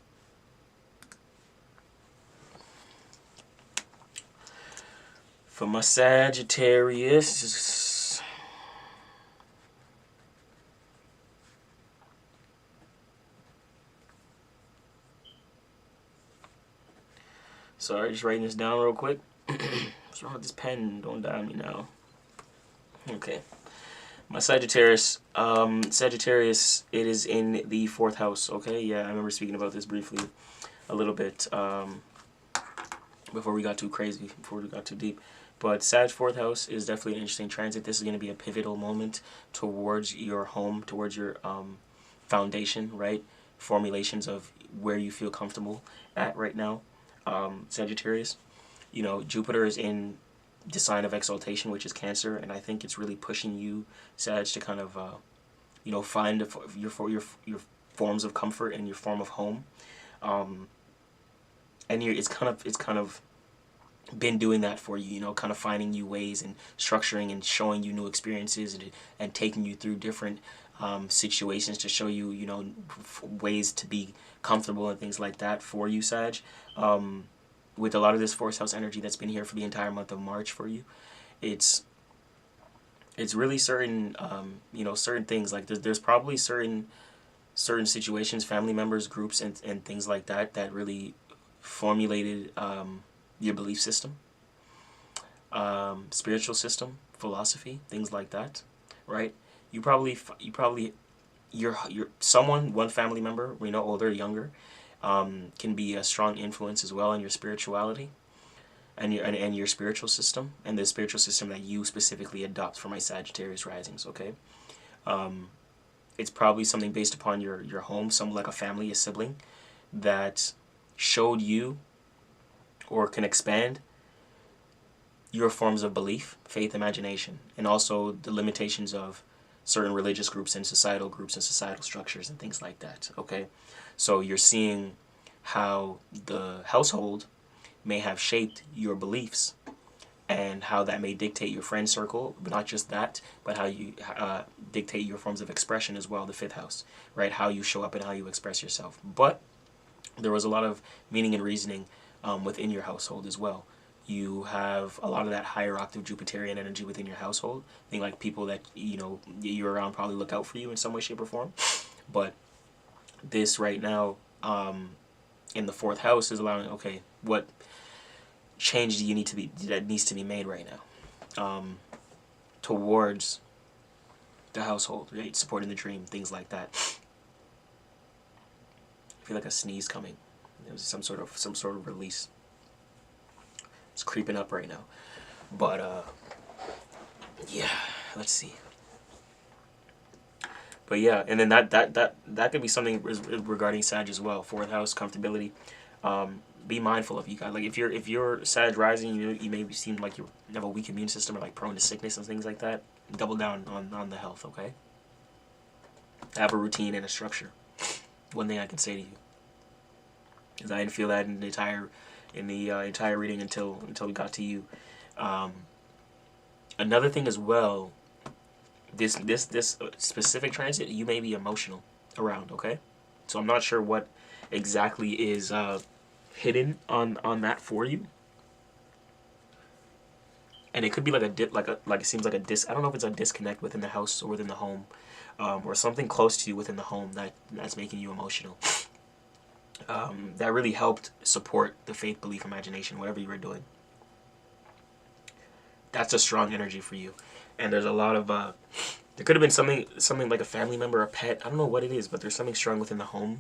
For my Sagittarius. Sorry, just writing this down real quick. What's wrong with this pen? Don't die on me now. Okay. My Sagittarius, it is in the 4th house, okay? Yeah, I remember speaking about this briefly a little bit before we got too crazy, before we got too deep. But Sag 4th house is definitely an interesting transit. This is going to be a pivotal moment towards your home, towards your foundation, right? Formulations of where you feel comfortable at right now. Sagittarius, Jupiter is in the sign of exaltation, which is Cancer, and I think it's really pushing you, Sag, to kind of find your forms of comfort and your form of home, and it's kind of been doing that for you, kind of finding you ways and structuring and showing you new experiences and taking you through different situations to show you ways to be comfortable and things like that for you, Sag. With a lot of this 4th house energy that's been here for the entire month of March for you, it's really certain certain things, like there's probably certain situations, family members, groups, and things like that really formulated your belief system. spiritual system, philosophy, things like that, right? You're someone, one family member, older, younger, can be a strong influence as well on your spirituality and your spiritual system and the spiritual system that you specifically adopt for my Sagittarius risings. Okay, it's probably something based upon your home, some like a family, a sibling that showed you or can expand your forms of belief, faith, imagination, and also the limitations of certain religious groups and societal structures and things like that. Okay, so you're seeing how the household may have shaped your beliefs and how that may dictate your friend circle, but not just that, but how you dictate your forms of expression as well, the fifth house, right? How you show up and how you express yourself. But there was a lot of meaning and reasoning within your household as well. You have a lot of that higher octave Jupiterian energy within your household. I think like people that, you're around probably look out for you in some way, shape, or form. But this right now in the fourth house is allowing, okay, what change that needs to be made right now towards the household, right? Supporting the dream, things like that. I feel like a sneeze coming. It was some sort of release. It's creeping up right now. But yeah, let's see. But yeah, and then that could be something regarding Sag as well. Fourth house, comfortability. Be mindful of you guys. Like if you're Sag rising, you maybe seem like you have a weak immune system or like prone to sickness and things like that. Double down on the health, okay? Have a routine and a structure. One thing I can say to you, because I didn't feel that in the entire reading until we got to you. Another thing as well, this specific transit, you may be emotional around, okay? So I'm not sure what exactly is hidden on that for you, and it could be like it seems like a I don't know if it's a disconnect within the house or within the home, or something close to you within the home that's making you emotional. That really helped support the faith, belief, imagination, whatever you were doing. That's a strong energy for you, and there's a lot of there could have been something like a family member, a pet. I don't know what it is, but there's something strong within the home.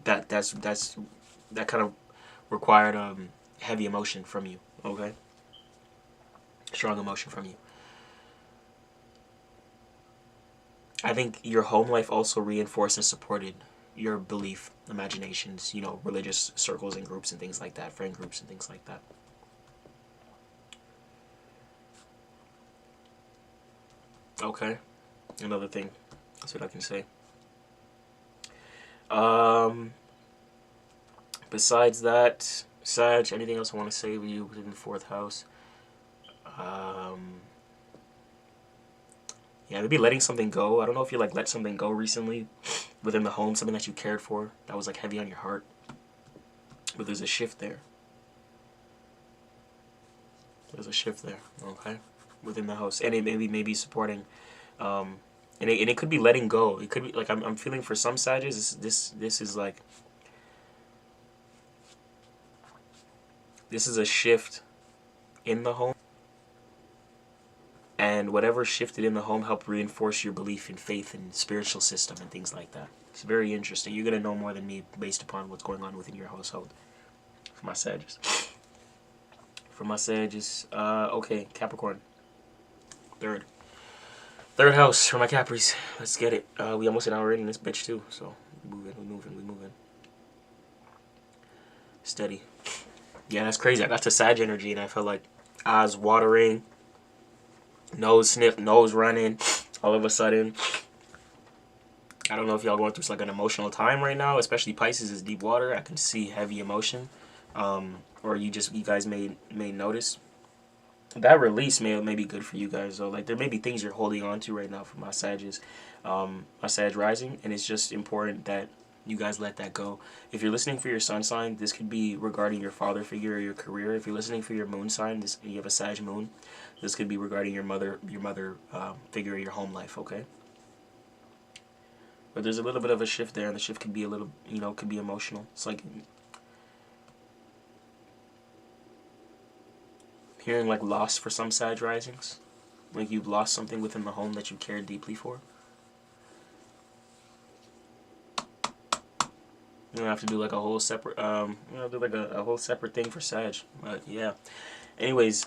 That kind of required heavy emotion from you. Okay, strong emotion from you. I think your home life also reinforced and supported your belief, imaginations, religious circles and groups and things like that, friend groups and things like that. Okay, another thing. That's what I can say. Besides that, Sag, anything else I want to say with you within the fourth house? Yeah, maybe letting something go. I don't know if you let something go recently within the home, something that you cared for that was heavy on your heart. But there's a shift there. There's a shift there, okay, within the house, and it maybe supporting, and it could be letting go. It could be I'm feeling for some Sages, this is this is a shift in the home. And whatever shifted in the home helped reinforce your belief in faith and spiritual system and things like that. It's very interesting. You're going to know more than me based upon what's going on within your household. For my Sages. Okay, Capricorn. Third house for my Capris. Let's get it. We almost an hour in this bitch too. So, we moving. Steady. Yeah, that's crazy. I got to Sag energy and I felt like eyes watering. Nose sniff, nose running, all of a sudden. I don't know if y'all going through an emotional time right now, especially Pisces is deep water. I can see heavy emotion, or you guys may notice that release may be good for you guys. So there may be things you're holding on to right now for my Sages, my Sag rising, and it's just important that you guys let that go. If you're listening for your sun sign, this could be regarding your father figure or your career. If you're listening for your moon sign, you have a Sag moon. This could be regarding your mother figure or your home life, okay? But there's a little bit of a shift there, and the shift could be a little, could be emotional. It's Hearing like loss for some Sag risings. Like you've lost something within the home that you cared deeply for. You don't have to do like a whole separate, do like a whole separate thing for Sag. But yeah. Anyways,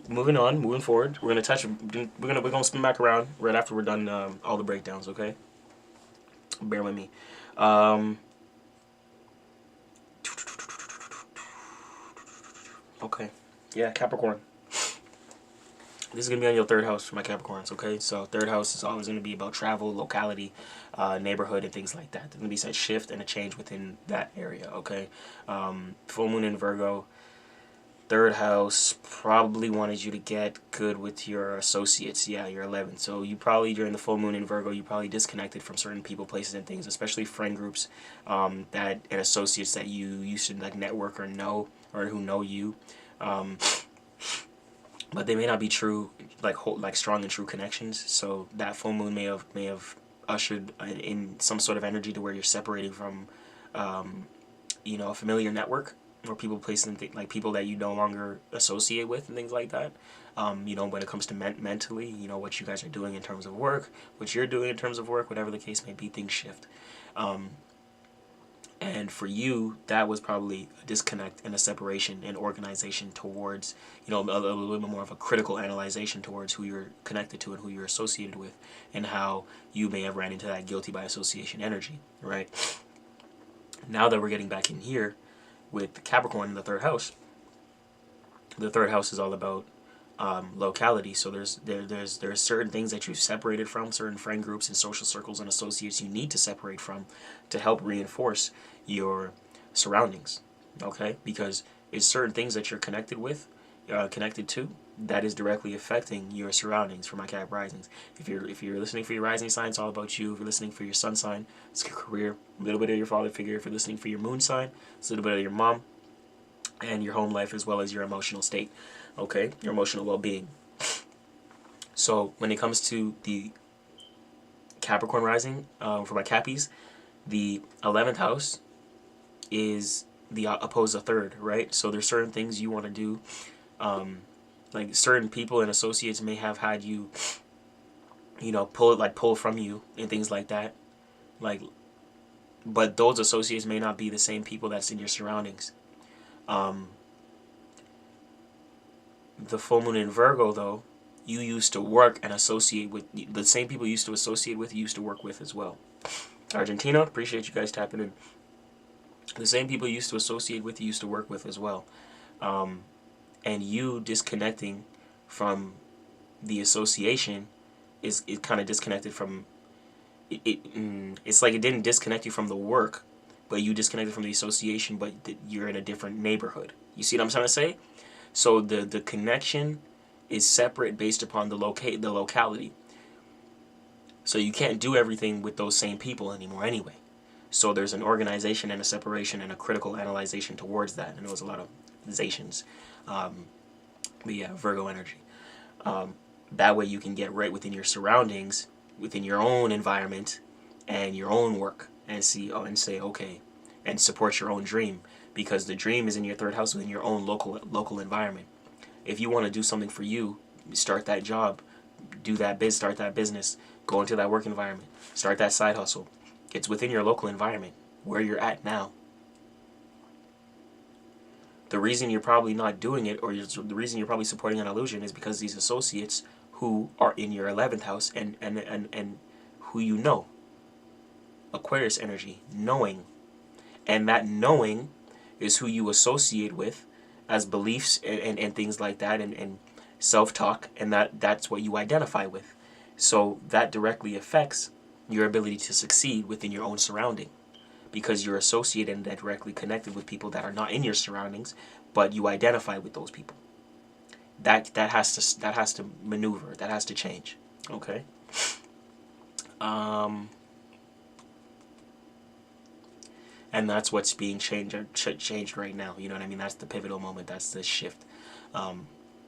moving forward, we're gonna spin back around right after we're done all the breakdowns. Okay. Bear with me. Okay. Yeah, Capricorn. This is going to be on your third house for my Capricorns, okay? So third house is always going to be about travel, locality, neighborhood, and things like that. There's going to be a shift and a change within that area, okay? Full moon in Virgo. Third house probably wanted you to get good with your associates. Yeah, you're 11. So you probably, during the full moon in Virgo, you probably disconnected from certain people, places, and things, especially friend groups and associates that you used to like network or know, or who know you. But they may not be true, like strong and true connections. So that full moon may have ushered in some sort of energy to where you're separating from, a familiar network or people, places, and like people that you no longer associate with and things like that. When it comes to mentally, what you guys are doing in terms of work, what you're doing in terms of work, whatever the case may be, things shift. And for you, that was probably a disconnect and a separation and organization towards, a little bit more of a critical analyzation towards who you're connected to and who you're associated with, and how you may have ran into that guilty by association energy, right? Now that we're getting back in here with Capricorn in the third house is all about locality. So there's certain things that you've separated from, certain friend groups and social circles and associates you need to separate from to help reinforce your surroundings, okay? Because it's certain things that you're connected to that is directly affecting your surroundings. For my Cap risings, if you're listening for your rising sign, it's all about you. If you're listening for your sun sign, it's your career, a little bit of your father figure. If you're listening for your moon sign, it's a little bit of your mom and your home life, as well as your emotional state, okay? Your emotional well-being. So when it comes to the Capricorn rising, for my Cappies, the 11th house is the opposed to third, right? So there's certain things you want to do, like certain people and associates may have had you, pull from you and things like that, but those associates may not be the same people that's in your surroundings. The full moon in Virgo, though, you used to work and associate with the same people you used to associate with, you used to work with as well. Argentina, appreciate you guys tapping in. The same people you used to associate with, you used to work with as well. And you disconnecting from the association is kind of disconnected from it's like it didn't disconnect you from the work, but you disconnected from the association, but you're in a different neighborhood. You see what I'm trying to say? So the connection is separate based upon the locality. So you can't do everything with those same people anymore anyway. So there's an organization and a separation and a critical analyzation towards that. And there was a lot of zations. But yeah, Virgo energy. That way you can get right within your surroundings, within your own environment and your own work, and say, okay, and support your own dream, because the dream is in your third house within your own local environment. If you want to do something for you, start that job, start that business, go into that work environment, start that side hustle. It's within your local environment where you're at now. The reason you're probably not doing it, or the reason you're probably supporting an illusion, is because these associates who are in your 11th house and who you know. Aquarius energy, knowing. And that knowing is who you associate with as beliefs and things like that, and self-talk, and that's what you identify with. So that directly affects your ability to succeed within your own surrounding, because you're associated and directly connected with people that are not in your surroundings, but you identify with those people. That has to maneuver. That has to change. Okay. And that's what's being changed right now. You know what I mean? That's the pivotal moment. That's the shift.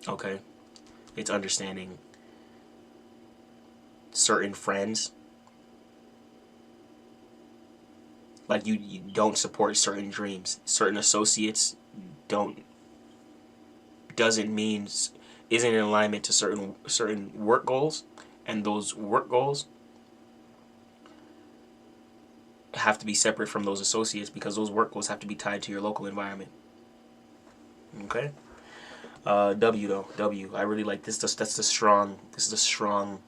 Okay. It's understanding certain friends. Like you don't support certain dreams. Certain associates don't isn't in alignment to certain work goals, and those work goals have to be separate from those associates, because those work goals have to be tied to your local environment. Okay. W though. W. I really like this. That's the strong. This is a strong,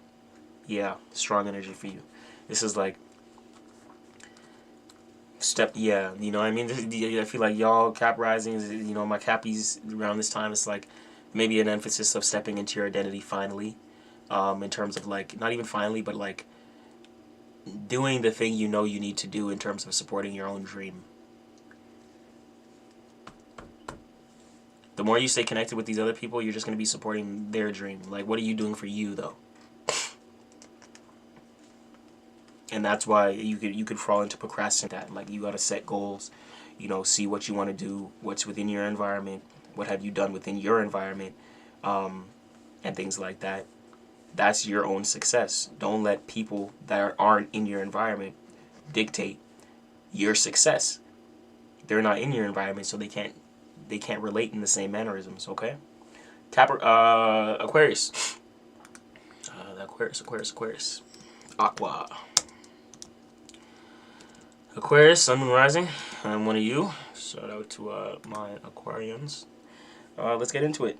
yeah, strong energy for you. This is like step. Yeah, you know what I mean. I feel like y'all Cap risings. You know, my Cappies around this time. It's like maybe an emphasis of stepping into your identity finally. In terms of like not even finally, but like doing the thing you know you need to do in terms of supporting your own dream. The more you stay connected with these other people, you're just going to be supporting their dream. Like, what are you doing for you, though? And that's why you could fall into procrastinating. Like, you got to set goals, you know, see what you want to do, what's within your environment, what have you done within your environment, and things like that. That's your own success. Don't let people that aren't in your environment dictate your success. They're not in your environment, so they can't relate in the same mannerisms. Okay. Aquarius. Aquarius. Aqua. Aquarius, Sun, Moon, Rising. I'm one of you. Shout out to my Aquarians. Let's get into it.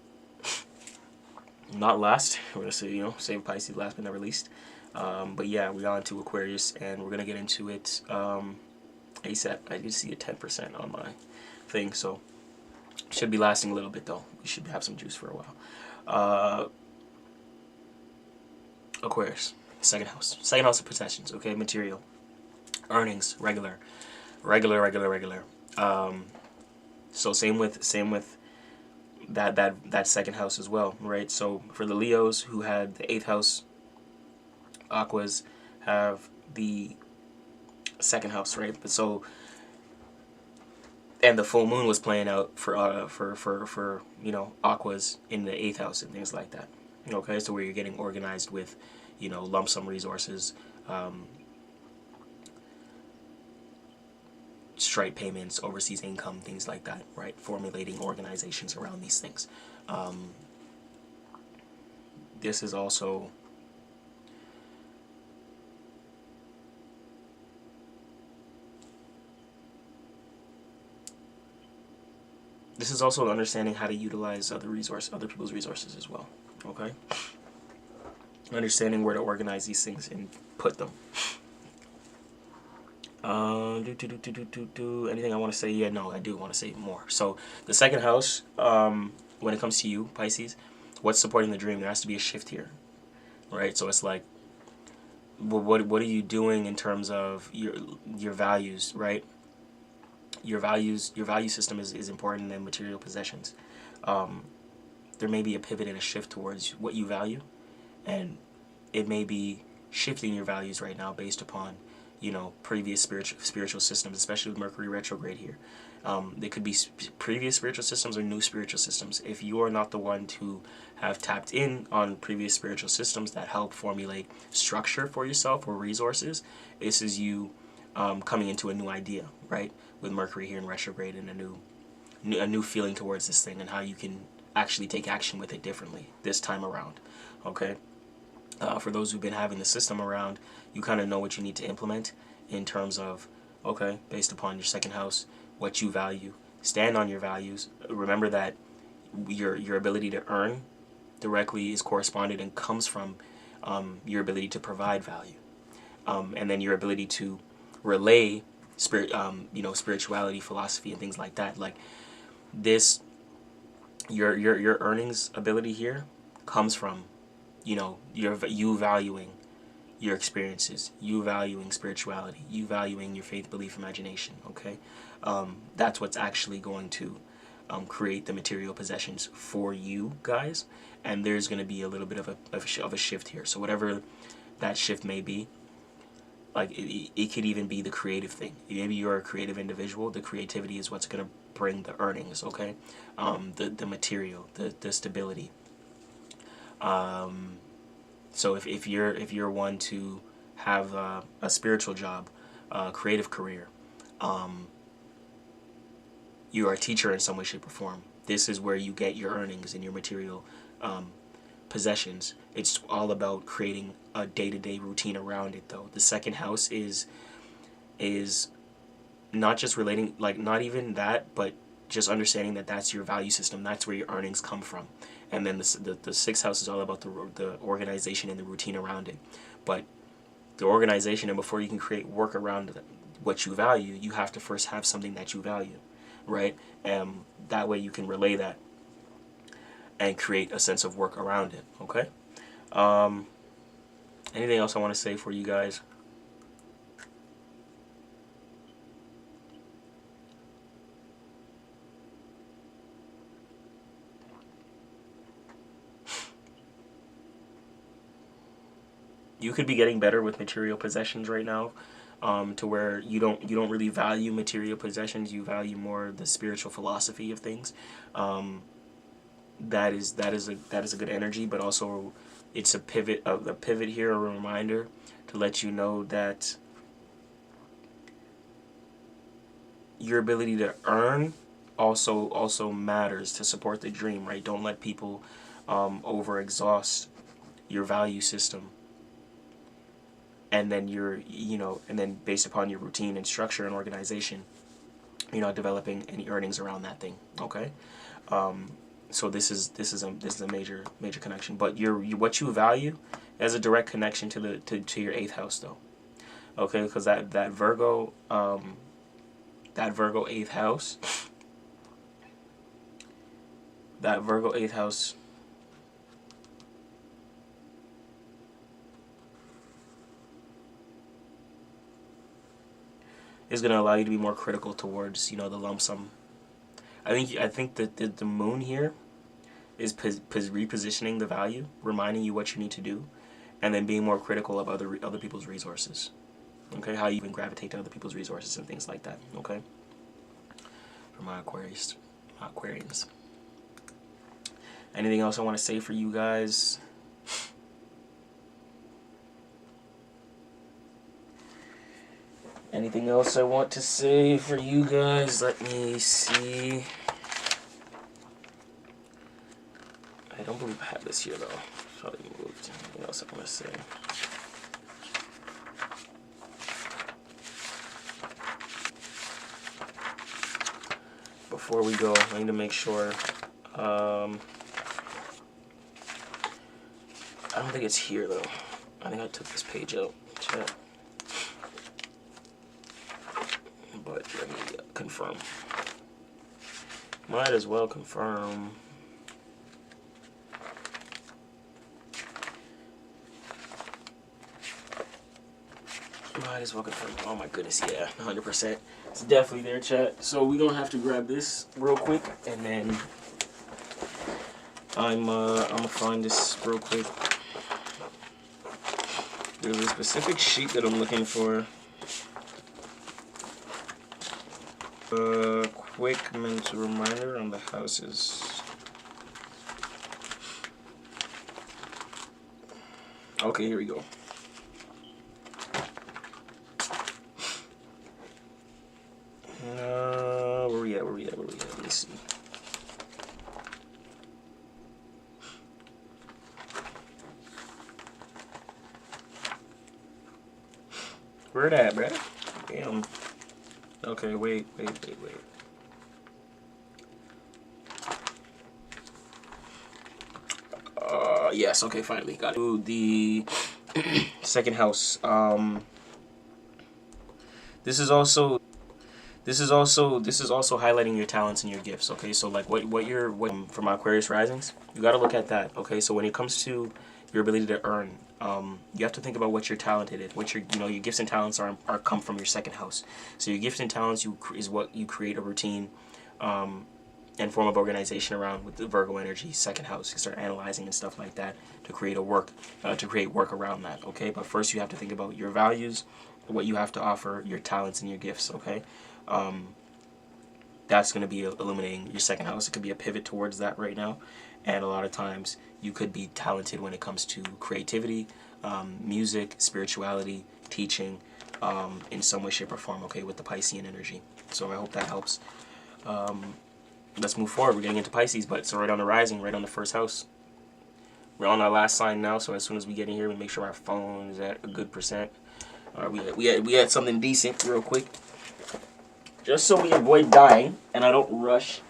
Not last. We're gonna say, you know, save Pisces last but never least. But yeah, we're on to Aquarius, and we're gonna get into it ASAP. I did see a 10% on my thing, so should be lasting a little bit though. We should have some juice for a while. Aquarius, second house of possessions. Okay, material, earnings, regular. So same with that second house as well, right? So for the Leos who had the 8th house, Aquas have the second house, right? But so, and the full moon was playing out for you know, Aquas in the 8th house and things like that. Okay, so where you're getting organized with, you know, lump sum resources, straight payments, overseas income, things like that, right? Formulating organizations around these things. This is also understanding how to utilize other people's resources as well. Okay, understanding where to organize these things and put them. Anything I want to say? Yeah, no, I do want to say more. So the second house, when it comes to you, Pisces, what's supporting the dream? There has to be a shift here, right? So it's like, what are you doing in terms of your values, right? Your value system is important than material possessions. There may be a pivot and a shift towards what you value, and it may be shifting your values right now based upon, you know, previous spiritual systems, especially with Mercury retrograde here. They could be previous spiritual systems or new spiritual systems. If you are not the one to have tapped in on previous spiritual systems that help formulate structure for yourself or resources, this is you coming into a new idea, right? With Mercury here in retrograde, and a new feeling towards this thing, and how you can actually take action with it differently this time around. Okay. For those who've been having the system around, you kind of know what you need to implement in terms of, okay, based upon your second house, what you value. Stand on your values. Remember that your ability to earn directly is corresponded and comes from your ability to provide value, and then your ability to relay spirituality, philosophy, and things like that. Like this, your earnings ability here comes from, you know, you valuing your experiences, you valuing spirituality, you valuing your faith, belief, imagination. Okay, that's what's actually going to create the material possessions for you guys. And there's going to be a little bit of a shift here. So whatever that shift may be, like it could even be the creative thing. Maybe you're a creative individual. The creativity is what's going to bring the earnings. Okay, the material, the stability. So if you're one to have a spiritual job, a creative career, you are a teacher in some way, shape, or form. this is where you get your earnings and your material possessions. It's all about creating a day-to-day routine around it, though. The second house is not just relating, like, not even that, but just understanding that that's your value system. That's where your earnings come from. And then the sixth house is all about the organization and the routine around it. But the organization, and before you can create work around what you value, you have to first have something that you value, right? And that way you can relay that and create a sense of work around it, okay? Anything else I want to say for you guys? You could be getting better with material possessions right now, to where you don't really value material possessions. You value more the spiritual philosophy of things. That is a good energy, but also it's a pivot here, a reminder to let you know that your ability to earn also matters to support the dream, right? Don't let people overexhaust your value system. And then and then based upon your routine and structure and organization, you're not developing any earnings around that thing. Okay, so this is a major connection. But what you value has a direct connection to your eighth house, though. Okay, because that Virgo eighth house, that Virgo eighth house. Is going to allow you to be more critical towards, the lump sum. I think that the moon here is repositioning the value, reminding you what you need to do, and then being more critical of other people's resources. Okay, how you even gravitate to other people's resources and things like that. Okay, for my Aquarians. Anything else I want to say for you guys? Anything else I want to say for you guys? Let me see. I don't believe I have this here, though. Probably moved. Anything else I want to say? Before we go, I need to make sure. I don't think it's here, though. I think I took this page out. Chat. But let me confirm. Might as well confirm. Oh my goodness, yeah, 100%. It's definitely there, chat. So we're gonna have to grab this real quick, and then I'm gonna find this real quick. There's a specific sheet that I'm looking for. Quick mental reminder on the houses. Okay, here we go. Where we at? Let me see. Where it at, bruh? Damn. Okay, wait. Yes, okay, finally got it. Ooh, the second house. This is also highlighting your talents and your gifts. Okay, so like what for my Aquarius risings, you got to look at that. Okay, so when it comes to your ability to earn, you have to think about what you're talented at. What your gifts and talents are come from your second house. So your gifts and talents is what you create a routine and form of organization around with the Virgo energy, second house. You start analyzing and stuff like that to create work around that. Okay, but first you have to think about your values, what you have to offer, your talents and your gifts. Okay, that's going to be illuminating your second house. It could be a pivot towards that right now, and a lot of times you could be talented when it comes to creativity, music, spirituality, teaching, in some way, shape, or form. Okay, with the Piscean energy. So I hope that helps. let's move forward. We're getting into Pisces, but it's right on the rising, right on the first house. We're on our last sign now, so as soon as we get in here, we make sure our phone is at a good percent. All right, we had something decent real quick, just so we avoid dying and I don't rush.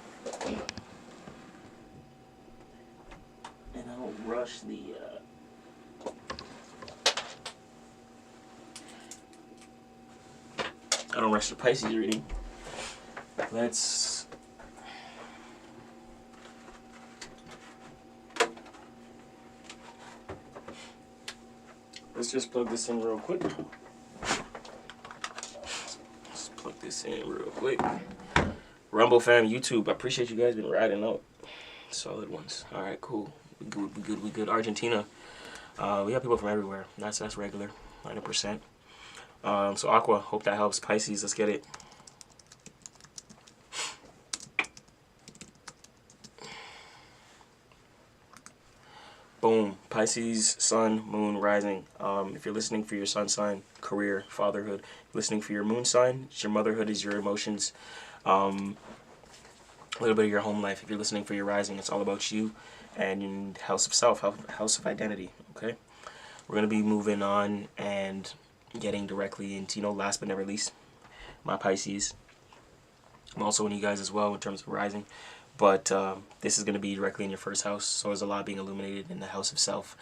I don't rush the Pisces reading. Let's just plug this in real quick. Let's plug this in real quick. Rumble fam, YouTube, I appreciate you guys been riding out. Solid ones. All right, cool. We good. Argentina. We have people from everywhere. That's regular. 100%. So Aqua, hope that helps. Pisces, let's get it. Boom. Pisces, Sun, Moon, Rising. If you're listening for your sun sign, career, fatherhood. Listening for your moon sign, it's your motherhood, is your emotions. A little bit of your home life. If you're listening for your rising, it's all about you and house of self, house of identity. Okay, we're gonna be moving on and getting directly into, last but never least, my Pisces. I'm also one of you guys as well in terms of rising, but this is going to be directly in your first house, so there's a lot being illuminated in the house of self,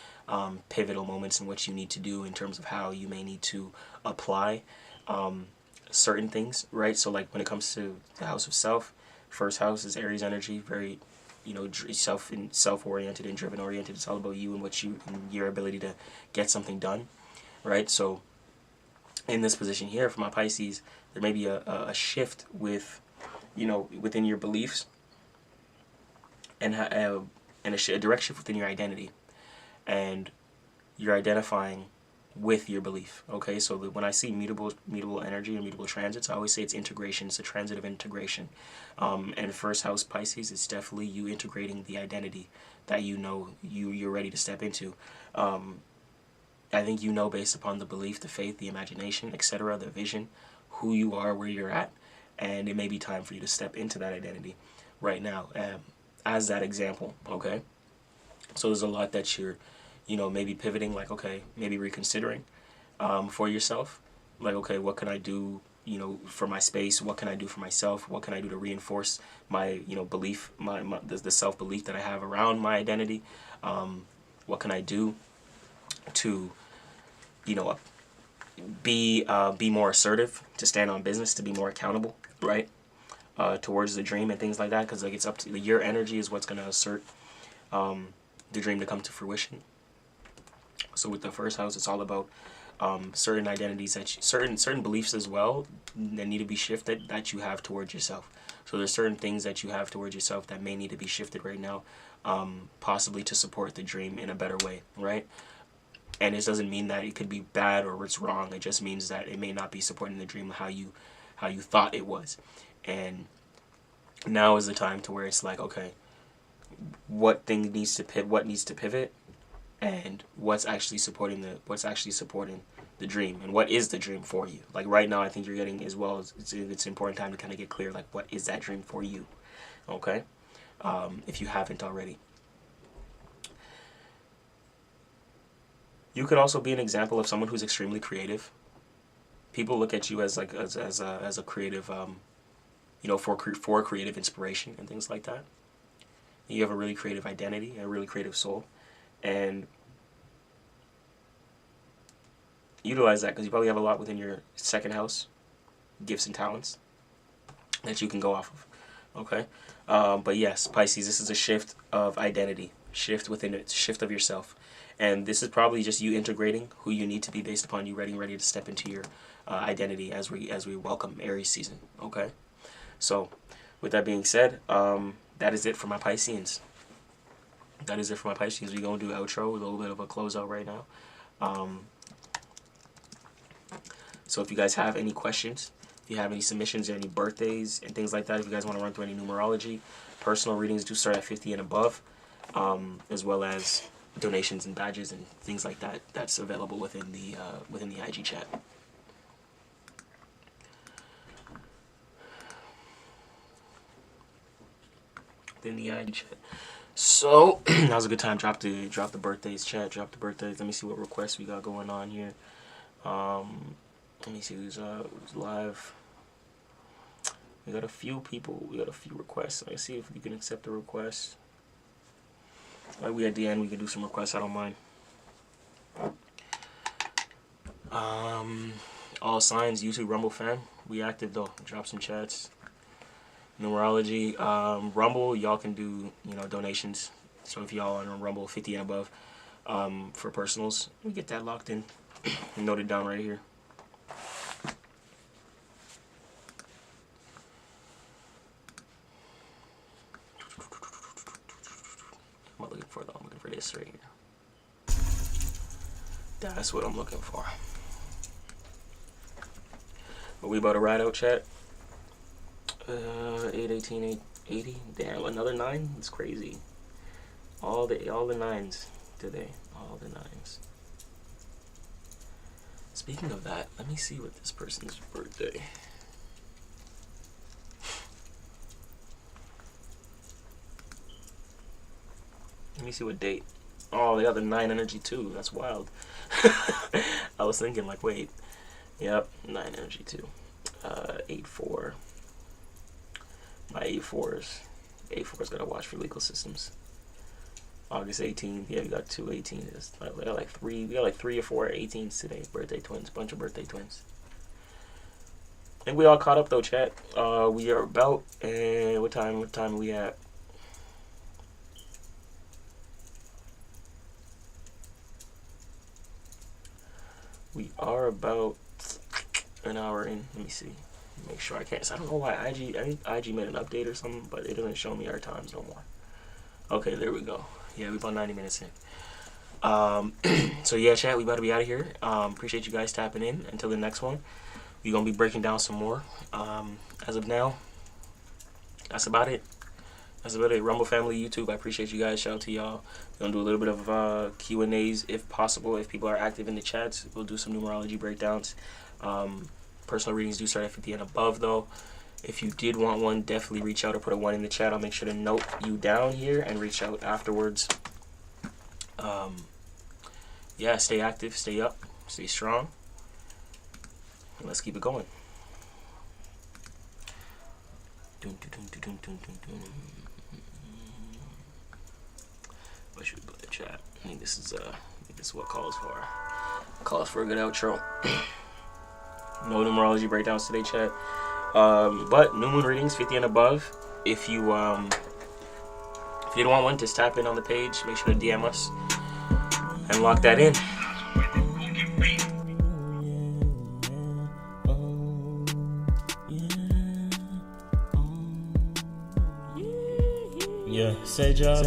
pivotal moments in what you need to do in terms of how you may need to apply certain things, right? So like when it comes to the house of self, first house is Aries energy, very self-oriented and driven oriented. It's all about you and and your ability to get something done, right? So in this position here for my Pisces, there may be a shift with, within your beliefs, and a direct shift within your identity, and you're identifying with your belief. Okay, so when I see mutable energy and mutable transits, I always say it's integration. It's a transit of integration. And first house Pisces, it's definitely you integrating the identity that you're ready to step into. I think based upon the belief, the faith, the imagination, etc., the vision, who you are, where you're at, and it may be time for you to step into that identity right now, as that example, okay? So there's a lot that you're, maybe pivoting, like, okay, maybe reconsidering for yourself, like, okay, what can I do, for my space? What can I do for myself? What can I do to reinforce my, belief, the self-belief that I have around my identity? What can I do to be more assertive, to stand on business, to be more accountable, right, towards the dream and things like that, because like it's up to your energy is what's going to assert the dream to come to fruition. So with the first house, it's all about certain identities certain beliefs as well that need to be shifted, that you have towards yourself. So there's certain things that you have towards yourself that may need to be shifted right now, possibly to support the dream in a better way, right? And it doesn't mean that it could be bad or it's wrong. It just means that it may not be supporting the dream how you thought it was. And now is the time to where it's like, okay, what needs to pivot, and what's actually supporting the dream, and what is the dream for you. Like right now, I think you're getting, as well as it's an important time to kind of get clear, like what is that dream for you, okay? If you haven't already. You could also be an example of someone who's extremely creative. People look at you as like as a creative, for creative inspiration and things like that. You have a really creative identity, a really creative soul, and utilize that, because you probably have a lot within your second house, gifts and talents that you can go off of. Okay, but yes, Pisces, this is a shift of identity, shift within it, shift of yourself. And this is probably just you integrating who you need to be based upon you ready to step into your identity as we welcome Aries season. Okay, so with that being said, that is it for my Pisceans. That is it for my Pisceans. We're gonna do outro, a little bit of a closeout right now. So if you guys have any questions, if you have any submissions or any birthdays and things like that, if you guys want to run through any numerology, personal readings do start at 50 and above, as well as donations and badges and things like that. That's available within the IG chat. locked in the IG chat. So that was a good time. Drop the birthdays, chat. Drop the birthdays. Let me see what requests we got going on here. Let me see who's live. We got a few people. We got a few requests. Let's see if we can accept the requests. Like we at the end, we can do some requests. I don't mind. All signs. YouTube Rumble fam. We active though. Drop some chats. Numerology, Rumble, y'all can do, donations. So if y'all are on Rumble 50 and above, for personals, we get that locked in. Note it down right here. What am I looking for though? I'm looking for this right here. That's what I'm looking for. But we about to ride out, chat. 818, 880. Damn, another 9? It's crazy. All the 9s today. All the 9s. Speaking of that, let me see what this person's birthday. Let me see what date. Oh, they got the 9 energy too. That's wild. I was thinking like, wait. Yep, 9 energy too. 8-4. My 8-4's gotta watch for legal systems. August 18th, yeah, we got 2 18s. We got like 3 or 4 18s today. Birthday twins, bunch of birthday twins. I think we all caught up though, chat. We are about, what time are we at? We are about an hour in. Let me see. Make sure I can't. So I don't know why I think IG made an update or something, but it doesn't show me our times no more. Okay, there we go. Yeah, we're about 90 minutes in. So yeah, chat, we about to be out of here. Appreciate you guys tapping in. Until the next one, we're gonna be breaking down some more. As of now, that's about it. Rumble family, YouTube, I appreciate you guys. Shout out to y'all. We're gonna do a little bit of Q&As if possible. If people are active in the chats, we'll do some numerology breakdowns. Personal readings do start at 50 and above though. If you did want one, definitely reach out or put a 1 in the chat. I'll make sure to note you down here and reach out afterwards. Yeah, stay active, stay up, stay strong, and let's keep it going. What should we put in the chat? I think this is what calls for a good outro. No numerology breakdowns today, chat. But new moon readings 50 and above. If you didn't want one, just tap in on the page. Make sure to DM us and lock that in. Yeah, say job.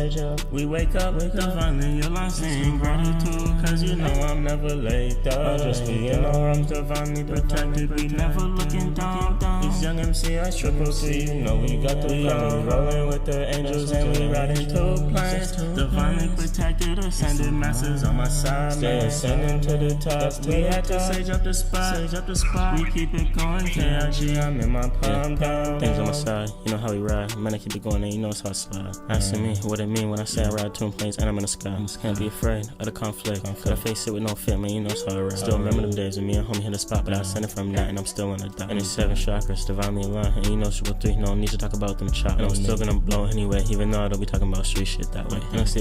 We wake up divinely aligning gratitude, cause you know I'm never late up. Just being I'm divinely protected, we never looking down. These young MCs triple T, you know we got the family rolling with the angels and we riding two planes. Divinely protected, ascended masses on my side, stay ascending to the top. We had to sage up the spot. We keep it going, KIG, I'm in my palm down. Things on my side, you know how we ride. Man, I keep it going and you know it's how I slide. Asking me what it mean when I say I ride twin planes and I'm in the sky. Can't be afraid of the conflict. Could I face it with no fear, man, you know it's how I ride. Still remember them days when me and homie hit the spot, but I was sending from that and I'm still in the dot. And it's 7 chakras, divinely aligned, and you know triple 3, no need to talk about them chops. And I'm still gonna blow anyway, even though I don't be talking about street shit that way. And I see